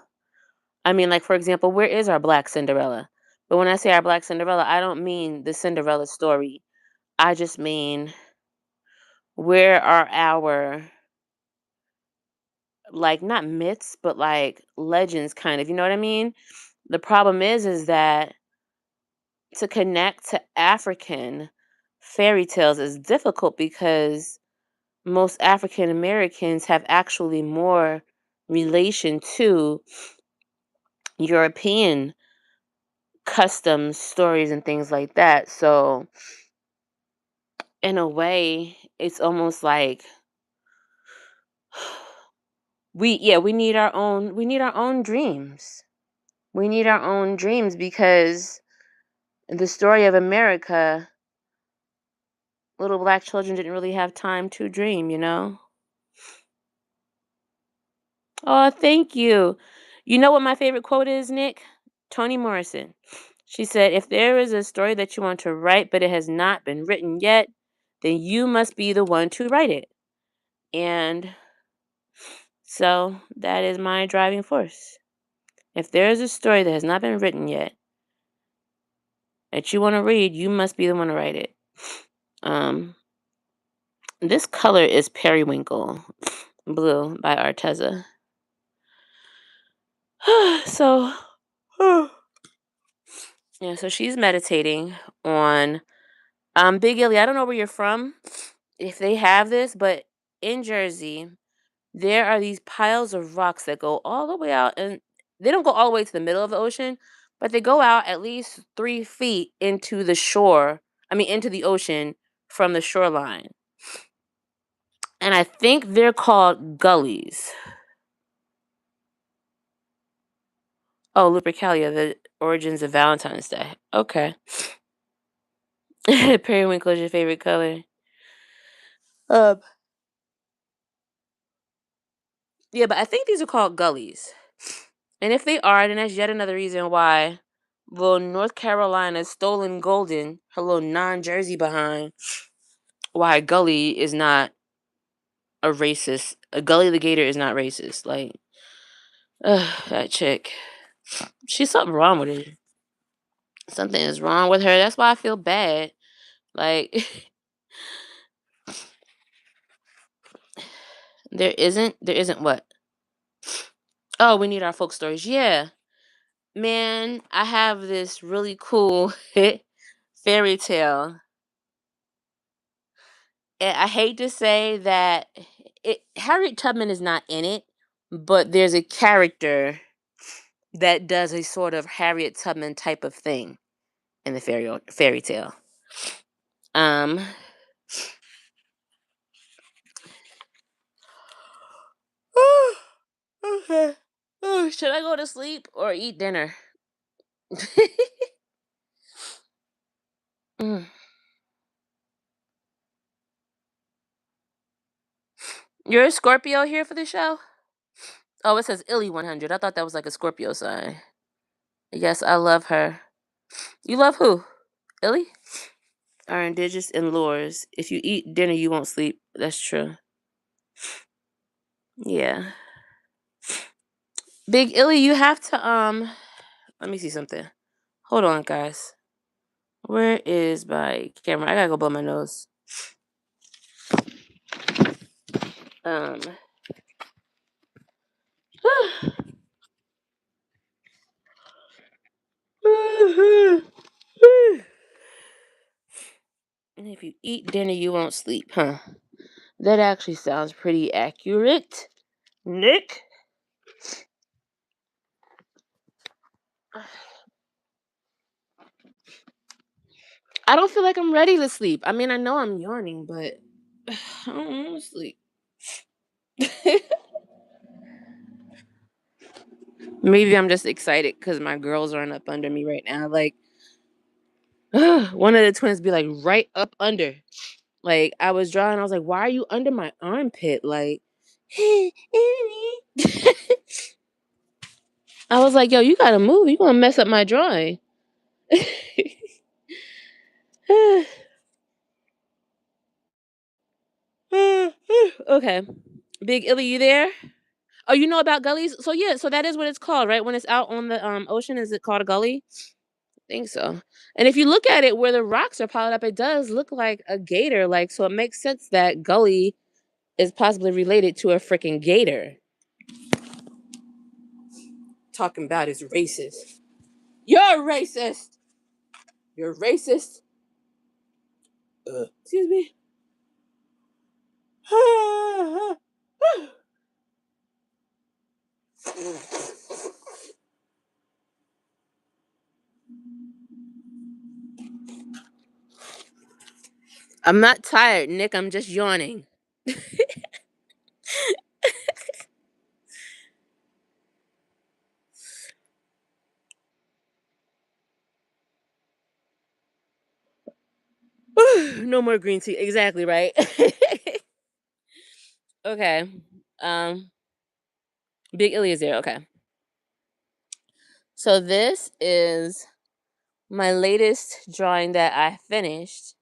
I mean, like, for example, where is our Black Cinderella? But when I say our Black Cinderella, I don't mean the Cinderella story. I just mean, where are our, like, not myths, but like legends kind of, you know what I mean? The problem is that to connect to African fairy tales is difficult because most African Americans have actually more relation to European customs, stories, and things like that. So, in a way, it's almost like we need our own dreams. We need our own dreams because the story of America, little black children didn't really have time to dream, you know? Oh, thank you. You know what my favorite quote is, Nick? Toni Morrison. She said, "If there is a story that you want to write, but it has not been written yet, then you must be the one to write it." And so that is my driving force. If there is a story that has not been written yet that you want to read, you must be the one to write it. Um, this color is Periwinkle Blue by Arteza. So, yeah, so she's meditating on Big Illy. I don't know where you're from, if they have this, but in Jersey, there are these piles of rocks that go all the way out, and they don't go all the way to the middle of the ocean, but they go out at least 3 feet into the shore. I mean, into the ocean from the shoreline. And I think they're called gullies. Oh, Lupercalia, the origins of Valentine's Day. Okay. Periwinkle is your favorite color. Um, yeah, but I think these are called gullies. And if they are, then that's yet another reason why little North Carolina's stolen golden, her little non-Jersey behind, why Gully is not a racist. A Gully the Gator is not racist. Like, that chick. She's something wrong with her. Something is wrong with her. That's why I feel bad. Like, there isn't what? Oh, we need our folk stories. Yeah. Man, I have this really cool fairy tale. And I hate to say that Harriet Tubman is not in it, but there's a character that does a sort of Harriet Tubman type of thing in the fairy tale. Um, okay. Oh, should I go to sleep or eat dinner? Mm. You're a Scorpio here for the show? Oh, it says Illy 100. I thought that was like a Scorpio sign. Yes, I love her. You love who? Illy? Are indigenous in lures. If you eat dinner, you won't sleep. That's true. Yeah. Big Illy, you have to let me see something. Hold on, guys. Where is my camera? I gotta go blow my nose. Um And if you eat dinner, you won't sleep, huh? That actually sounds pretty accurate. Nick? I don't feel like I'm ready to sleep. I mean, I know I'm yawning, but I don't want to sleep. Maybe I'm just excited because my girls aren't up under me right now. Like, one of the twins be like right up under. Like, I was drawing, I was like, why are you under my armpit? Like, I was like, yo, you gotta move. You gonna mess up my drawing. Okay. Big Illy, you there? Oh, you know about gullies? So yeah, so that is what it's called, right? When it's out on the ocean, is it called a gully? I think so. And if you look at it where the rocks are piled up, it does look like a gator. Like, so it makes sense that gully is possibly related to a freaking gator. Talking about is racist. You're racist. You're racist. Excuse me. I'm not tired, Nick. I'm just yawning. No more green tea. Exactly right. Okay. Um, Big Eliezer. Okay. So this is my latest drawing that I finished.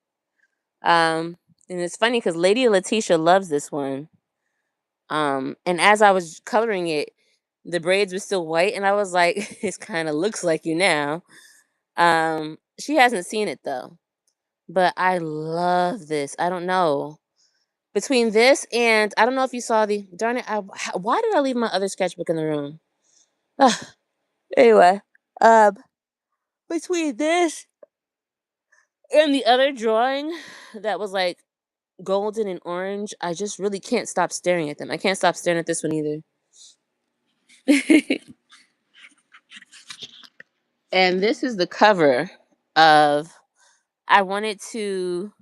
And it's funny because Lady Letitia loves this one. And as I was coloring it, the braids were still white, and I was like, "This kind of looks like you now." She hasn't seen it though, but I love this. I don't know between this and I don't know if you saw the darn it. Why did I leave my other sketchbook in the room? Ugh, anyway, um, between this and the other drawing that was like golden and orange, I just really can't stop staring at them. I can't stop staring at this one either. And this is the cover of I wanted to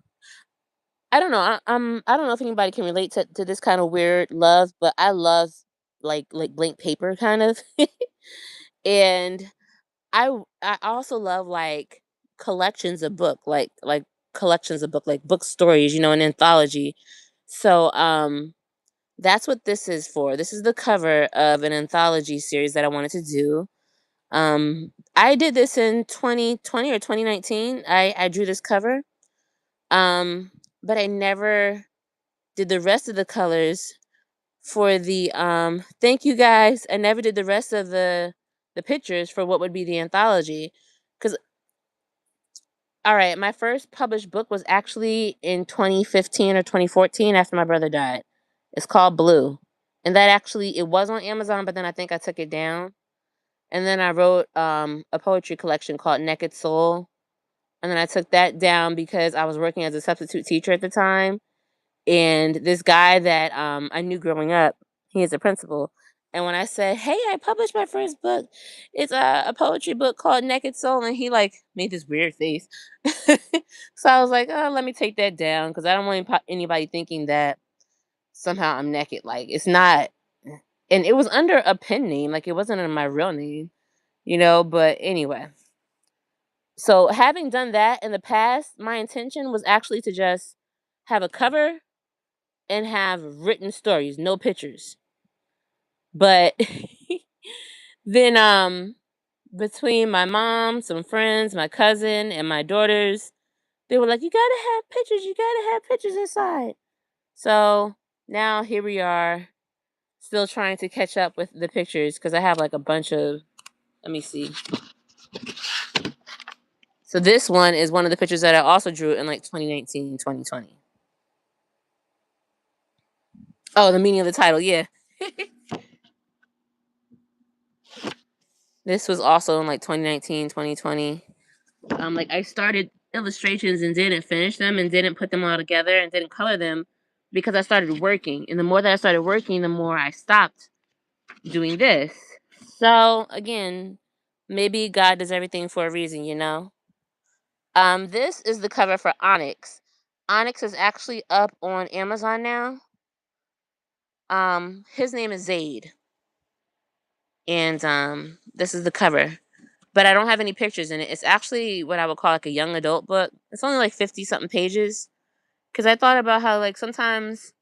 I don't know. I don't know if anybody can relate to this kind of weird love, but I love like blank paper kind of. And I also love like collections of collections of book like book stories, an anthology. So that's what this is for. This is the cover of an anthology series that I wanted to do. I did this in 2020 or 2019. I drew this cover. But I never did the rest of the colors for the thank you guys. I never did the rest of the pictures for what would be the anthology. Cuz all right, my first published book was actually in 2015 or 2014 after my brother died. It's called Blue. And that actually it was on Amazon, but then I think I took it down. And then I wrote a poetry collection called Naked Soul. And then I took that down because I was working as a substitute teacher at the time. And this guy that I knew growing up, he is a principal. And when I said, "Hey, I published my first book. It's a poetry book called Naked Soul," and he like made this weird face. So I was like, "Oh, let me take that down because I don't want anybody thinking that somehow I'm naked. Like it's not." And it was under a pen name, like it wasn't under my real name. But anyway, so having done that in the past, my intention was actually to just have a cover and have written stories, no pictures. But then between my mom, some friends, my cousin, and my daughters, they were like, "You gotta have pictures, you gotta have pictures inside." So now here we are, still trying to catch up with the pictures because I have like a bunch of let me see. So this one is one of the pictures that I also drew in like 2019 and 2020. Oh, the meaning of the title, yeah. This was also in like 2019, 2020. Like I started illustrations and didn't finish them and didn't put them all together and didn't color them because I started working. And the more that I started working, the more I stopped doing this. So again, maybe God does everything for a reason. This is the cover for Onyx. Onyx is actually up on Amazon now. His name is Zaid. And this is the cover. But I don't have any pictures in it. It's actually what I would call like a young adult book. It's only like 50 something pages. Cause I thought about how like sometimes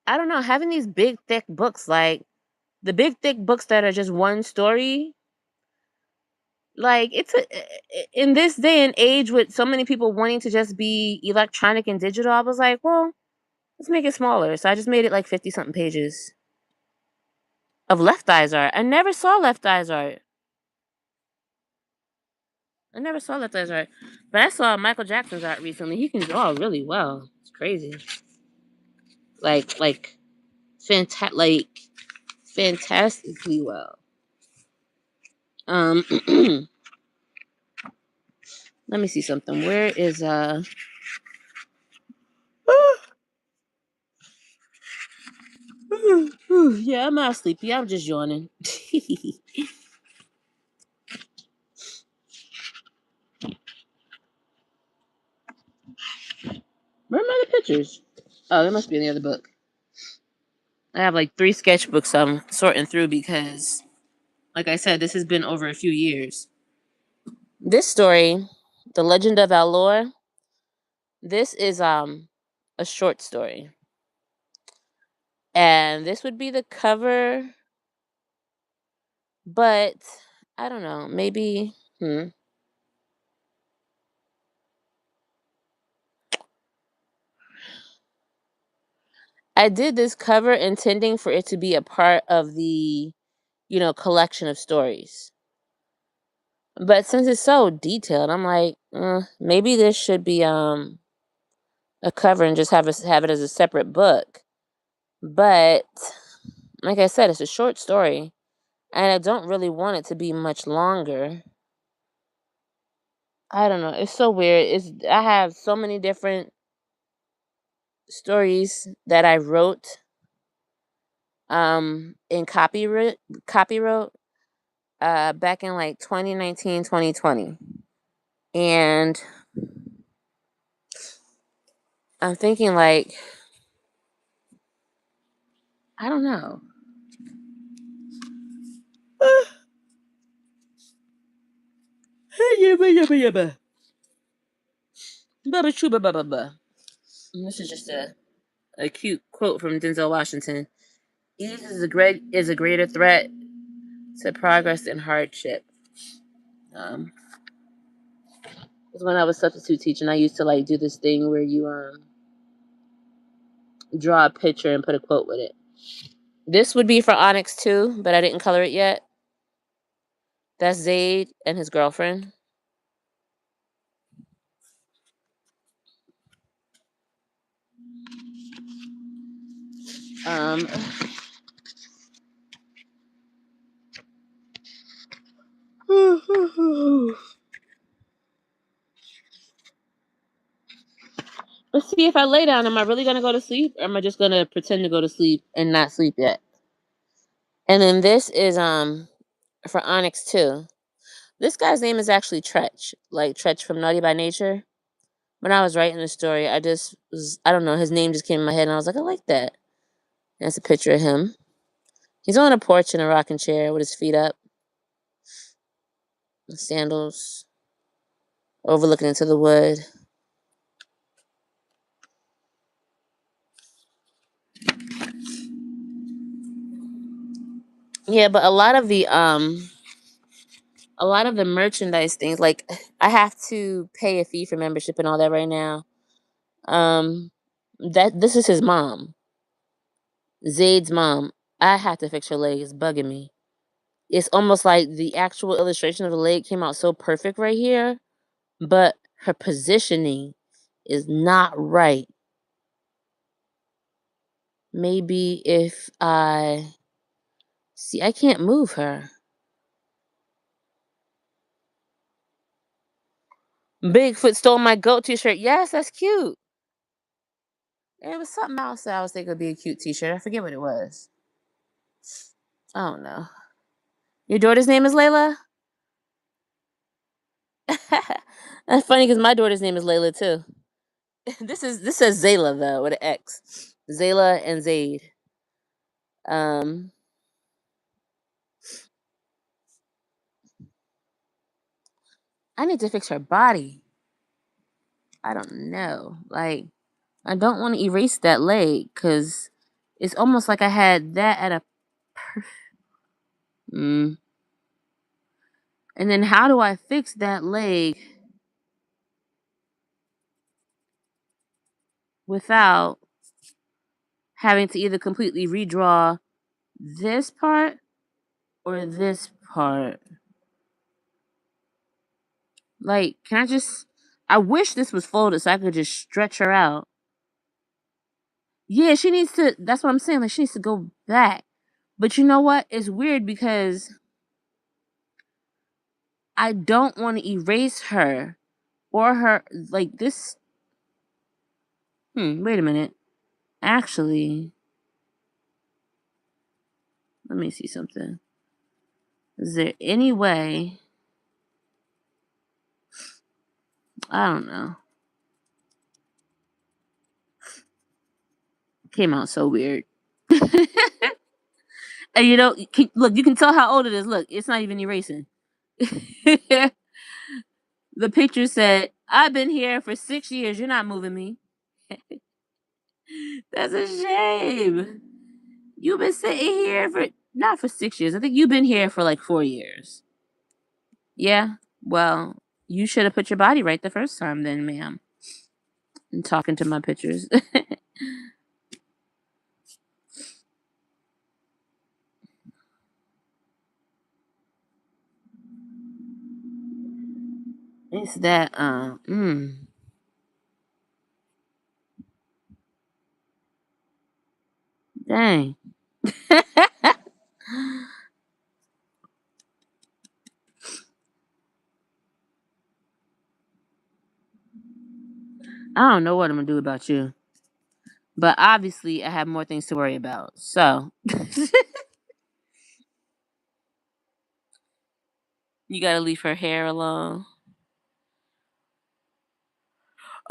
I don't know, having these big thick books, like the big thick books that are just one story, like in this day and age with so many people wanting to just be electronic and digital, I was like, well, let's make it smaller. So I just made it like 50 something pages. of Left Eye's art. I never saw Left Eye's art. I never saw Left Eye's art. But I saw Michael Jackson's art recently. He can draw really well. It's crazy. Like fantastically well. Let me see something. Where is yeah, I'm not sleepy. I'm just yawning. Where are my other pictures? Oh, there must be in the other book. I have like 3 sketchbooks I'm sorting through because, like I said, this has been over a few years. This story, The Legend of Allure, this is a short story. And this would be the cover, but I don't know, maybe I did this cover intending for it to be a part of the, collection of stories. But since it's so detailed, I'm like, maybe this should be a cover and just have it as a separate book. But like I said, it's a short story, and I don't really want it to be much longer. I don't know. It's so weird. I have so many different stories that I wrote in copywrote back in like 2019, 2020. And I'm thinking like, I don't know. This is just a cute quote from Denzel Washington. Ease is a greater threat to progress than hardship. Um, because when I was substitute teaching, I used to like do this thing where you draw a picture and put a quote with it. This would be for Onyx too, but I didn't color it yet. That's Zayd and his girlfriend. Um, let's see, if I lay down, am I really gonna go to sleep, or am I just gonna pretend to go to sleep and not sleep yet? And then this is for Onyx too. This guy's name is actually Tretch, like Tretch from Naughty by Nature. When I was writing the story, I don't know, his name just came in my head, and I was like, I like that. And that's a picture of him. He's on a porch in a rocking chair with his feet up, sandals, overlooking into the wood. Yeah, but a lot of the merchandise things, like I have to pay a fee for membership and all that right now. Um, that this is his mom, Zayd's mom. I have to fix her leg. It's bugging me. It's almost like the actual illustration of the leg came out so perfect right here, but her positioning is not right. Maybe if I see, I can't move her. Bigfoot stole my goat t-shirt. Yes, that's cute. It was something else that I was thinking would be a cute t-shirt. I forget what it was. I don't know. Your daughter's name is Layla? That's funny because my daughter's name is Layla too. This says Zayla though with an X. Zayla and Zayd. Um, I need to fix her body. I don't know. Like, I don't want to erase that leg because it's almost like I had that at a. Mm. And then how do I fix that leg without having to either completely redraw This part or this part? Like, can I just? I wish this was folded so I could just stretch her out. Yeah, she needs to. That's what I'm saying. Like, she needs to go back. But you know what? It's weird because I don't want to erase her or her. Like this. Wait a minute. Actually, let me see something. Is there any way? I don't know. Came out so weird. And look, you can tell how old it is. Look, it's not even erasing. The picture said, I've been here for 6 years. You're not moving me. That's a shame. You've been sitting here for not for 6 years. I think you've been here for like 4 years. Yeah. Well, you should have put your body right the first time then, ma'am. I'm talking to my pictures. It's that dang. I don't know what I'm gonna do about you. But obviously I have more things to worry about. So you gotta leave her hair alone.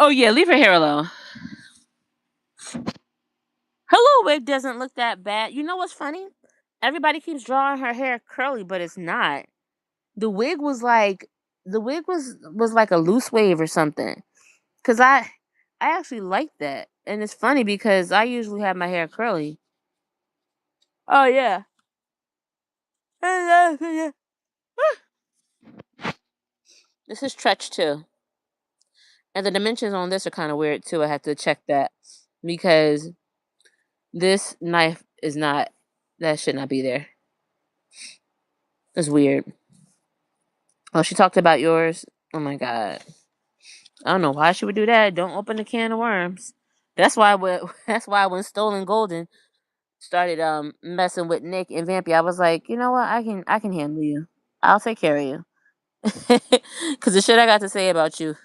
Oh yeah, leave her hair alone. Her little wig doesn't look that bad. You know what's funny? Everybody keeps drawing her hair curly, but it's not. The wig was like the wig was like a loose wave or something. Cause I actually like that. And it's funny because I usually have my hair curly. Oh yeah. This is stretch too. And the dimensions on this are kind of weird too. I had to check that because this knife is not, that should not be there. It's weird. Oh, she talked about yours. Oh my god. I don't know why she would do that. Don't open the can of worms. That's why when Stolen Golden started messing with Nick and Vampy, I was like, you know what? I can handle you. I'll take care of you. Cause the shit I got to say about you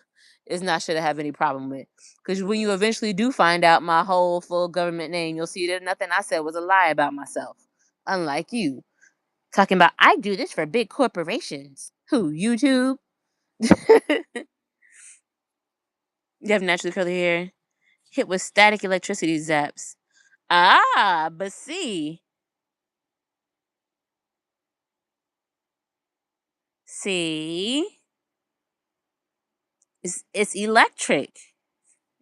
is not shit I have any problem with. Cause when you eventually do find out my whole full government name, you'll see that nothing I said was a lie about myself. Unlike you. Talking about I do this for big corporations. Who? YouTube? You have naturally curly hair. Hit with static electricity zaps. Ah, but see, it's electric.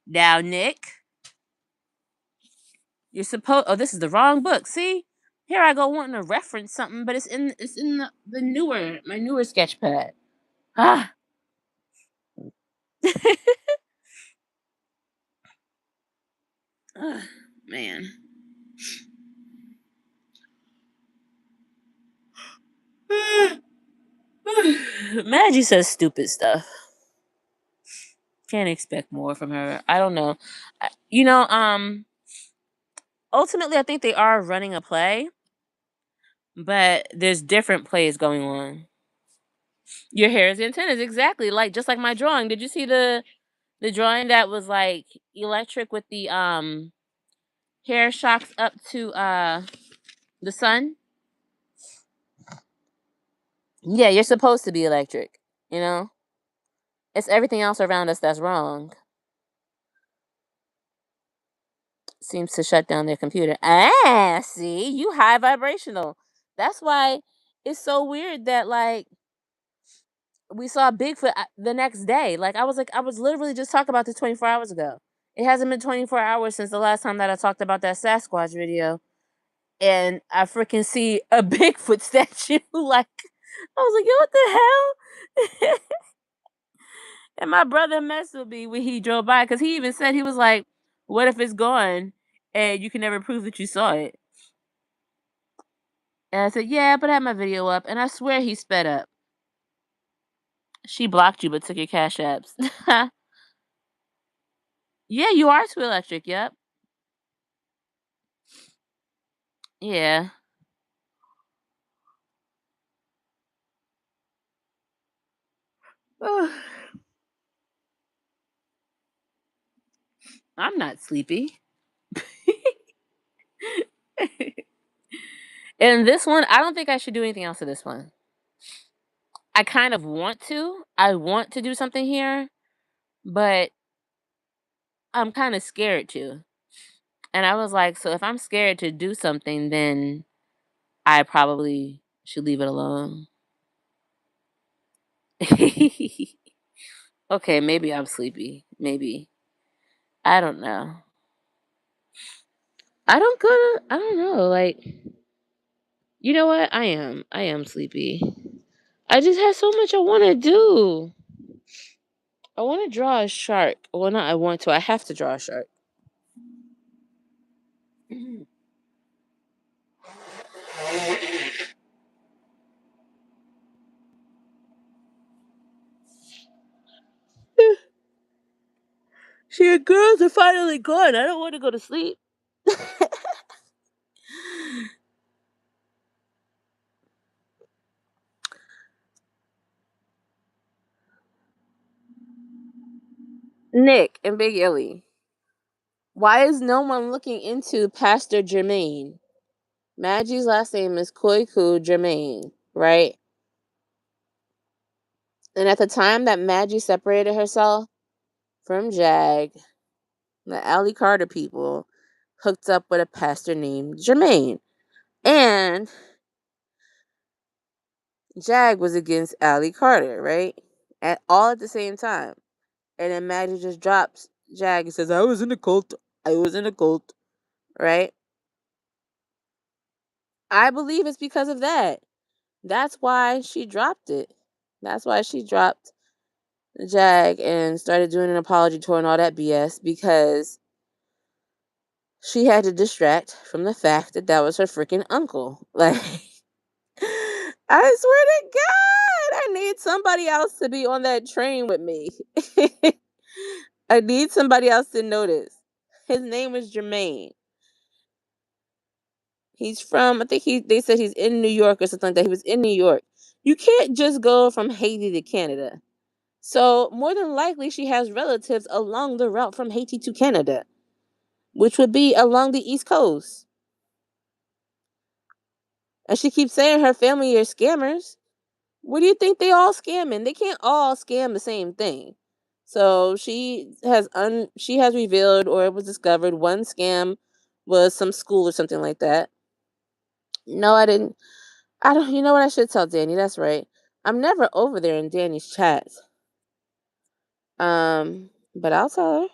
Now, Nick, you're supposed. Oh, this is the wrong book. See, here I go wanting to reference something, but it's in the newer my newer sketch pad. Ah, Ugh, man. Maggie says stupid stuff. Can't expect more from her. I don't know. Ultimately, I think they are running a play, but there's different plays going on. Your hair is antennas, exactly. Like just like my drawing. Did you see the drawing that was like electric with the hair shocks up to the sun? Yeah, you're supposed to be electric. You know, it's everything else around us that's wrong. Seems to shut down their computer. Ah, see, you high vibrational. That's why it's so weird that like we saw Bigfoot the next day. Like I was literally just talking about this 24 hours ago. It hasn't been 24 hours since the last time that I talked about that Sasquatch video, and I freaking see a Bigfoot statue. Like I was like, yo, what the hell? And my brother messed with me when he drove by because he even said he was like, "What if it's gone and you can never prove that you saw it?" And I said, "Yeah, but I had my video up, and I swear he sped up." She blocked you, but took your cash apps. Yeah, you are too electric. Yep. Yeah. I'm not sleepy. And this one, I don't think I should do anything else to this one. I kind of want to. I want to do something here, but I'm kind of scared to. And I was like, so if I'm scared to do something, then I probably should leave it alone. Okay, maybe I'm sleepy. Maybe. I don't know. I don't know. Like, you know what? I am. I am sleepy. I just have so much I want to do. I want to draw a shark. Well, not I want to. I have to draw a shark. See, girls are finally gone. I don't want to go to sleep. Nick and Big Illy. Why is no one looking into Pastor Jermaine? Maggie's last name is Koiku Jermaine, right? And at the time that Maggie separated herself from Jag, the Allie Carter people hooked up with a pastor named Jermaine. And Jag was against Allie Carter, right? All at the same time. And then Maggie just drops Jag and says, I was in a cult. I was in a cult, right? I believe it's because of that. That's why she dropped it. That's why she dropped Jag and started doing an apology tour and all that BS, because she had to distract from the fact that that was her freaking uncle. Like, I swear to God, I need somebody else to be on that train with me. I need somebody else to notice. His name is Jermaine. He's from, I think they said he's in New York or something like that. He was in New York. You can't just go from Haiti to Canada. So more than likely she has relatives along the route from Haiti to Canada, which would be along the East Coast. And she keeps saying her family are scammers. What do you think they all scamming? They can't all scam the same thing. So she has revealed, or it was discovered, one scam was some school or something like that. No, I didn't. I don't. You know what? I should tell Danny. That's right. I'm never over there in Danny's chats. But I'll tell her.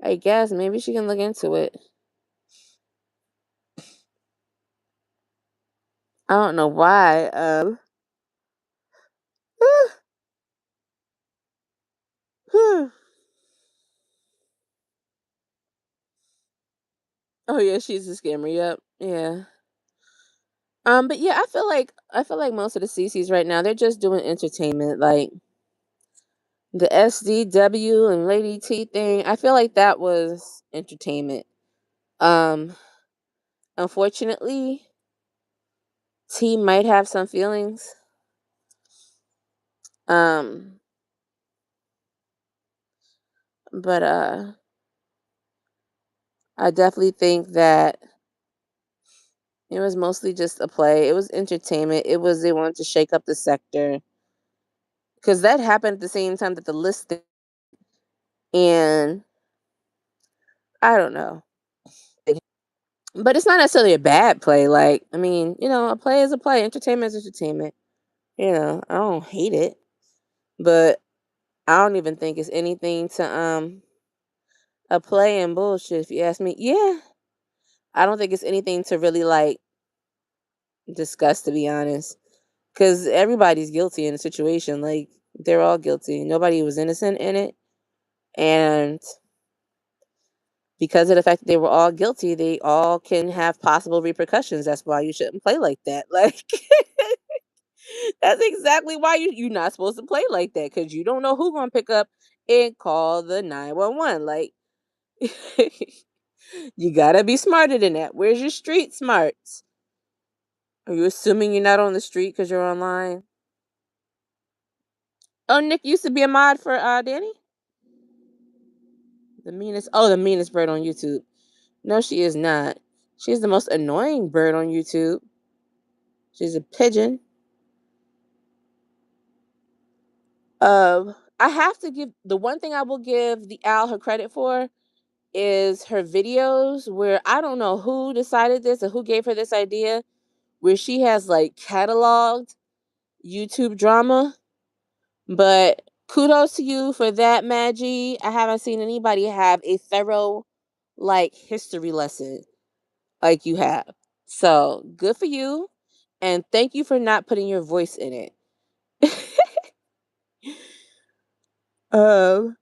I guess maybe she can look into it. I don't know why. Oh yeah, she's a scammer. Yep. Yeah. But yeah, I feel like most of the CCs right now, they're just doing entertainment. Like the SDW and Lady T thing, I feel like that was entertainment. Um, Unfortunately, T might have some feelings. Um, but I definitely think that it was mostly just a play. It was entertainment. It was, they wanted to shake up the sector, because that happened at the same time that the list, and I don't know. But it's not necessarily a bad play. Like, I mean, a play is a play. Entertainment is entertainment. I don't hate it, but I don't even think it's anything to a play and bullshit. If you ask me, yeah, I don't think it's anything to really like discuss, to be honest, because everybody's guilty in a situation. Like, they're all guilty. Nobody was innocent in it, and because of the fact that they were all guilty, they all can have possible repercussions. That's why you shouldn't play like that. Like that's exactly why you're not supposed to play like that because you don't know who gonna pick up and call the 911. Like you gotta be smarter than that. Where's your street smarts? Are you assuming you're not on the street because you're online? Oh, Nick used to be a mod for Danny. The meanest bird on YouTube. No, she is not. She's the most annoying bird on YouTube. She's a pigeon. I have to give the one thing I will give the owl her credit for is her videos where I don't know who decided this or who gave her this idea where she has like cataloged YouTube drama. But kudos to you for that, Maggie. I haven't seen anybody have a thorough like history lesson like you have. So good for you. And thank you for not putting your voice in it. um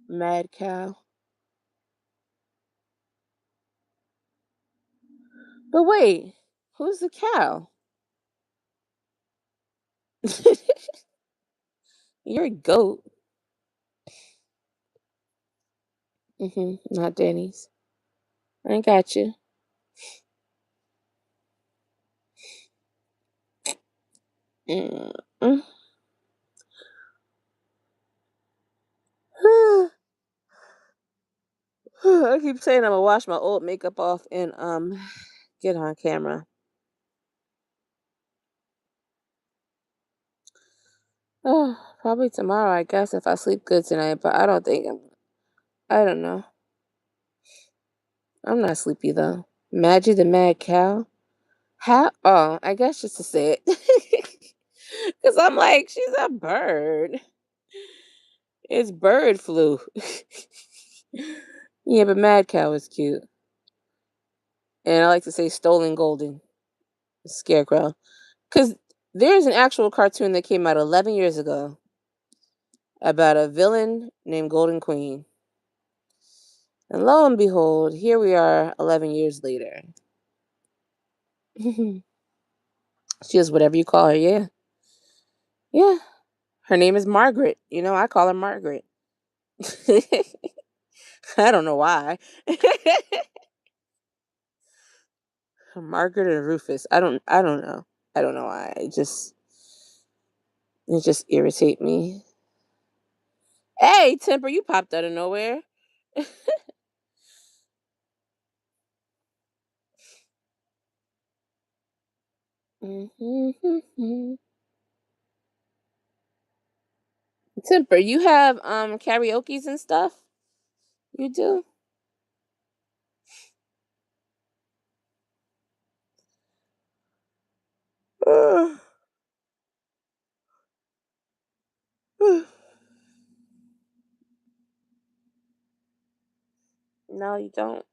Mad cow. But wait, who's the cow? You're a goat. Not Danny's. I got you. Mm, mm. I keep saying I'm gonna wash my old makeup off and get on camera. Probably tomorrow, I guess, if I sleep good tonight. But I don't think I don't know. I'm not sleepy though. Maggie the mad cow. How? Oh, I guess just to say it, because I'm like she's a bird. It's bird flu. Yeah, but mad cow is cute, and I like to say stolen golden scarecrow, because there's an actual cartoon that came out 11 years ago about a villain named Golden Queen. And lo and behold, here we are 11 years later. She is whatever you call her, yeah. Yeah. Her name is Margaret. I call her Margaret. I don't know why. Margaret and Rufus. I don't know. I don't know why. It just irritate me. Hey, Temper, you popped out of nowhere. Temper, you have karaoke's and stuff? You do? No, you don't.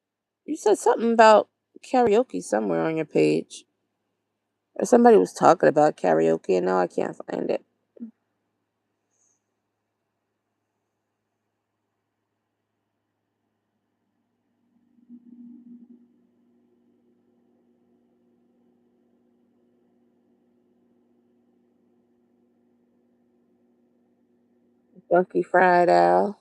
You said something about karaoke somewhere on your page. Or somebody was talking about karaoke and now I can't find it. Funky Fried Owl.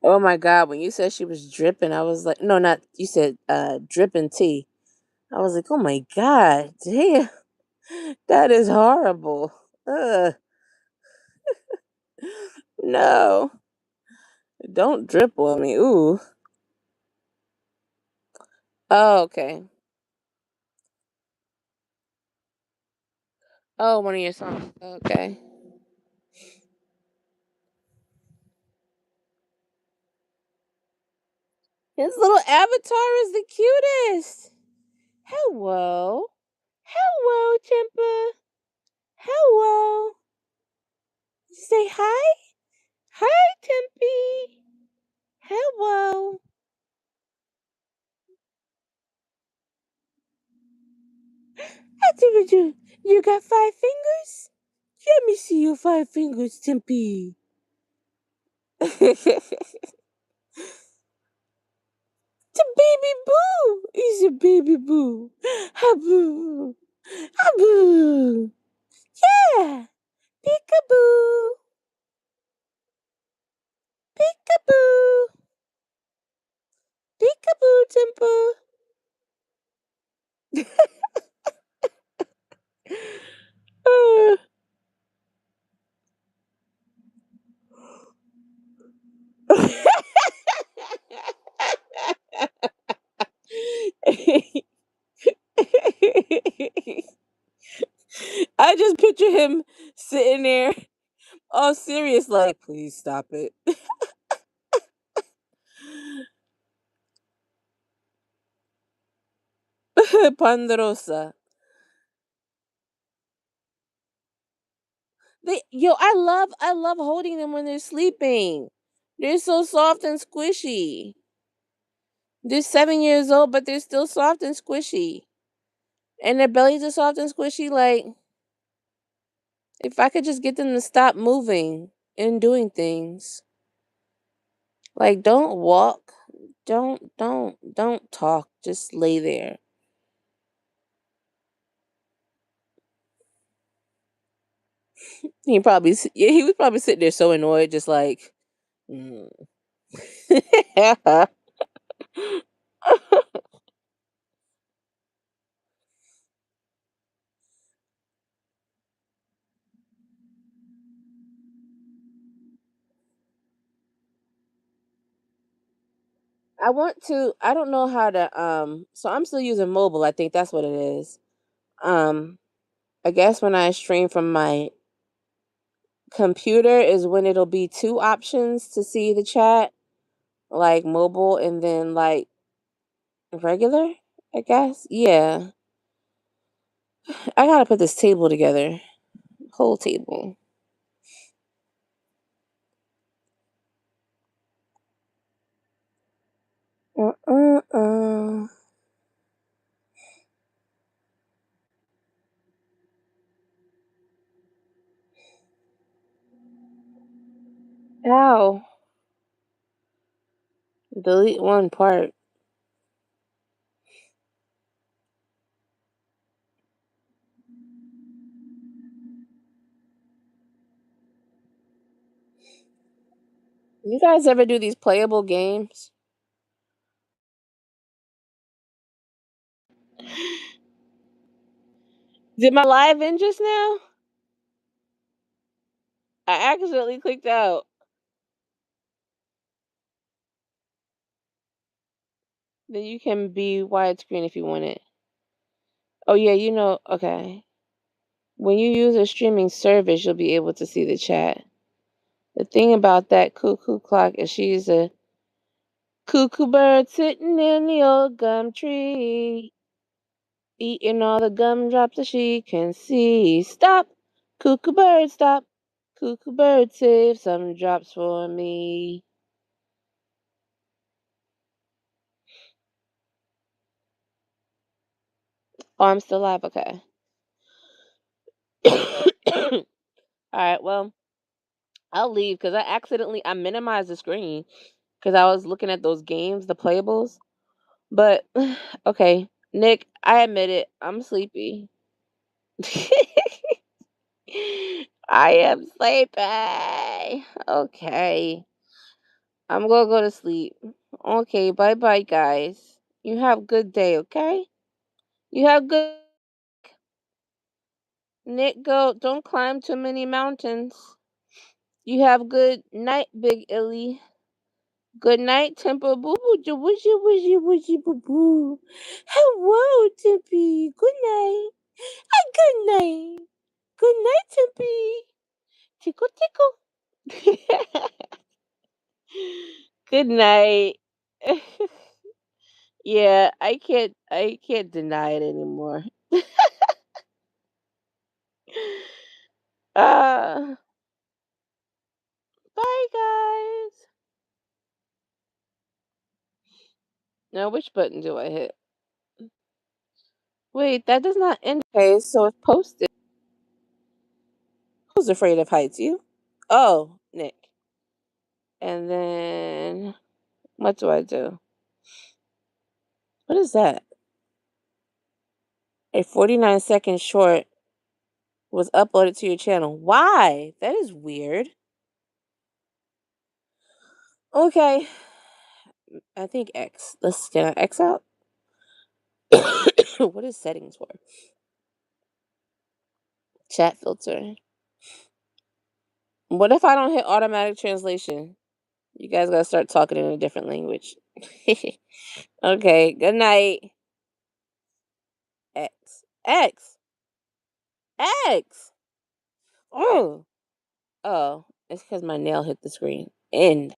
Oh my god, when you said she was dripping, I was like, no, not you said dripping tea. I was like, oh my god, damn, that is horrible. Ugh, no, don't drip on me. Ooh. Oh, okay. Oh, one of your songs. Okay. His little avatar is the cutest. Hello. Hello, Temper. Hello. Say hi. Hi, Tempy. Hello. I do you. You got 5 fingers? Let me see your 5 fingers, Tempy. The baby boo. He's a baby boo. Haboo. Haboo. Yeah. Peekaboo. Peekaboo. Peekaboo, Temper. I just picture him sitting there, all serious, like, please stop it. Ponderosa. I love holding them when they're sleeping. They're so soft and squishy. They're 7 years old, but they're still soft and squishy. And their bellies are soft and squishy. Like, if I could just get them to stop moving and doing things. Like, don't walk. Don't talk. Just lay there. Yeah, he was probably sitting there so annoyed, just like, mm. I don't know how to, so I'm still using mobile. I think that's what it is. Um, I guess when I stream from my computer is when it'll be two options to see the chat, like mobile and then like regular, I guess. Yeah. I gotta put this table together. Whole table. Uh. Ow. Delete one part. You guys ever do these playable games? Did my live end just now? I accidentally clicked out. Then you can be widescreen if you want it. Oh yeah, okay. When you use a streaming service, you'll be able to see the chat. The thing about that cuckoo clock is she's a cuckoo bird sitting in the old gum tree, eating all the gumdrops that she can see. Stop, cuckoo bird, stop. Cuckoo bird, save some drops for me. Oh, I'm still live. Okay. All right. Well, I'll leave because I minimized the screen because I was looking at those games, the playables. But okay, Nick, I admit it. I'm sleepy. I am sleepy. Okay. I'm gonna go to sleep. Okay, bye bye guys. You have good day, okay? You have good Nick, go don't climb too many mountains. You have good night, Big Illy. Good night, Temple. Boo boo jo wishy wishy wishy boo boo. Hello, Tippy. Good night. Good night. Good night, Tippy. Tickle tickle. Good night. Yeah, I can't deny it anymore. Uh, bye guys. Now which button do I hit? Wait, that does not end. Okay, so it's posted. Who's afraid of heights? You? Oh, Nick. And then what do I do? What is that? A 49-second short was uploaded to your channel. Why? That is weird. Okay. I think X. Let's scan X out. What is settings for? Chat filter. What if I don't hit automatic translation? You guys gotta start talking in a different language. Okay, good night. X. X. X. Oh. Oh, it's because my nail hit the screen. End.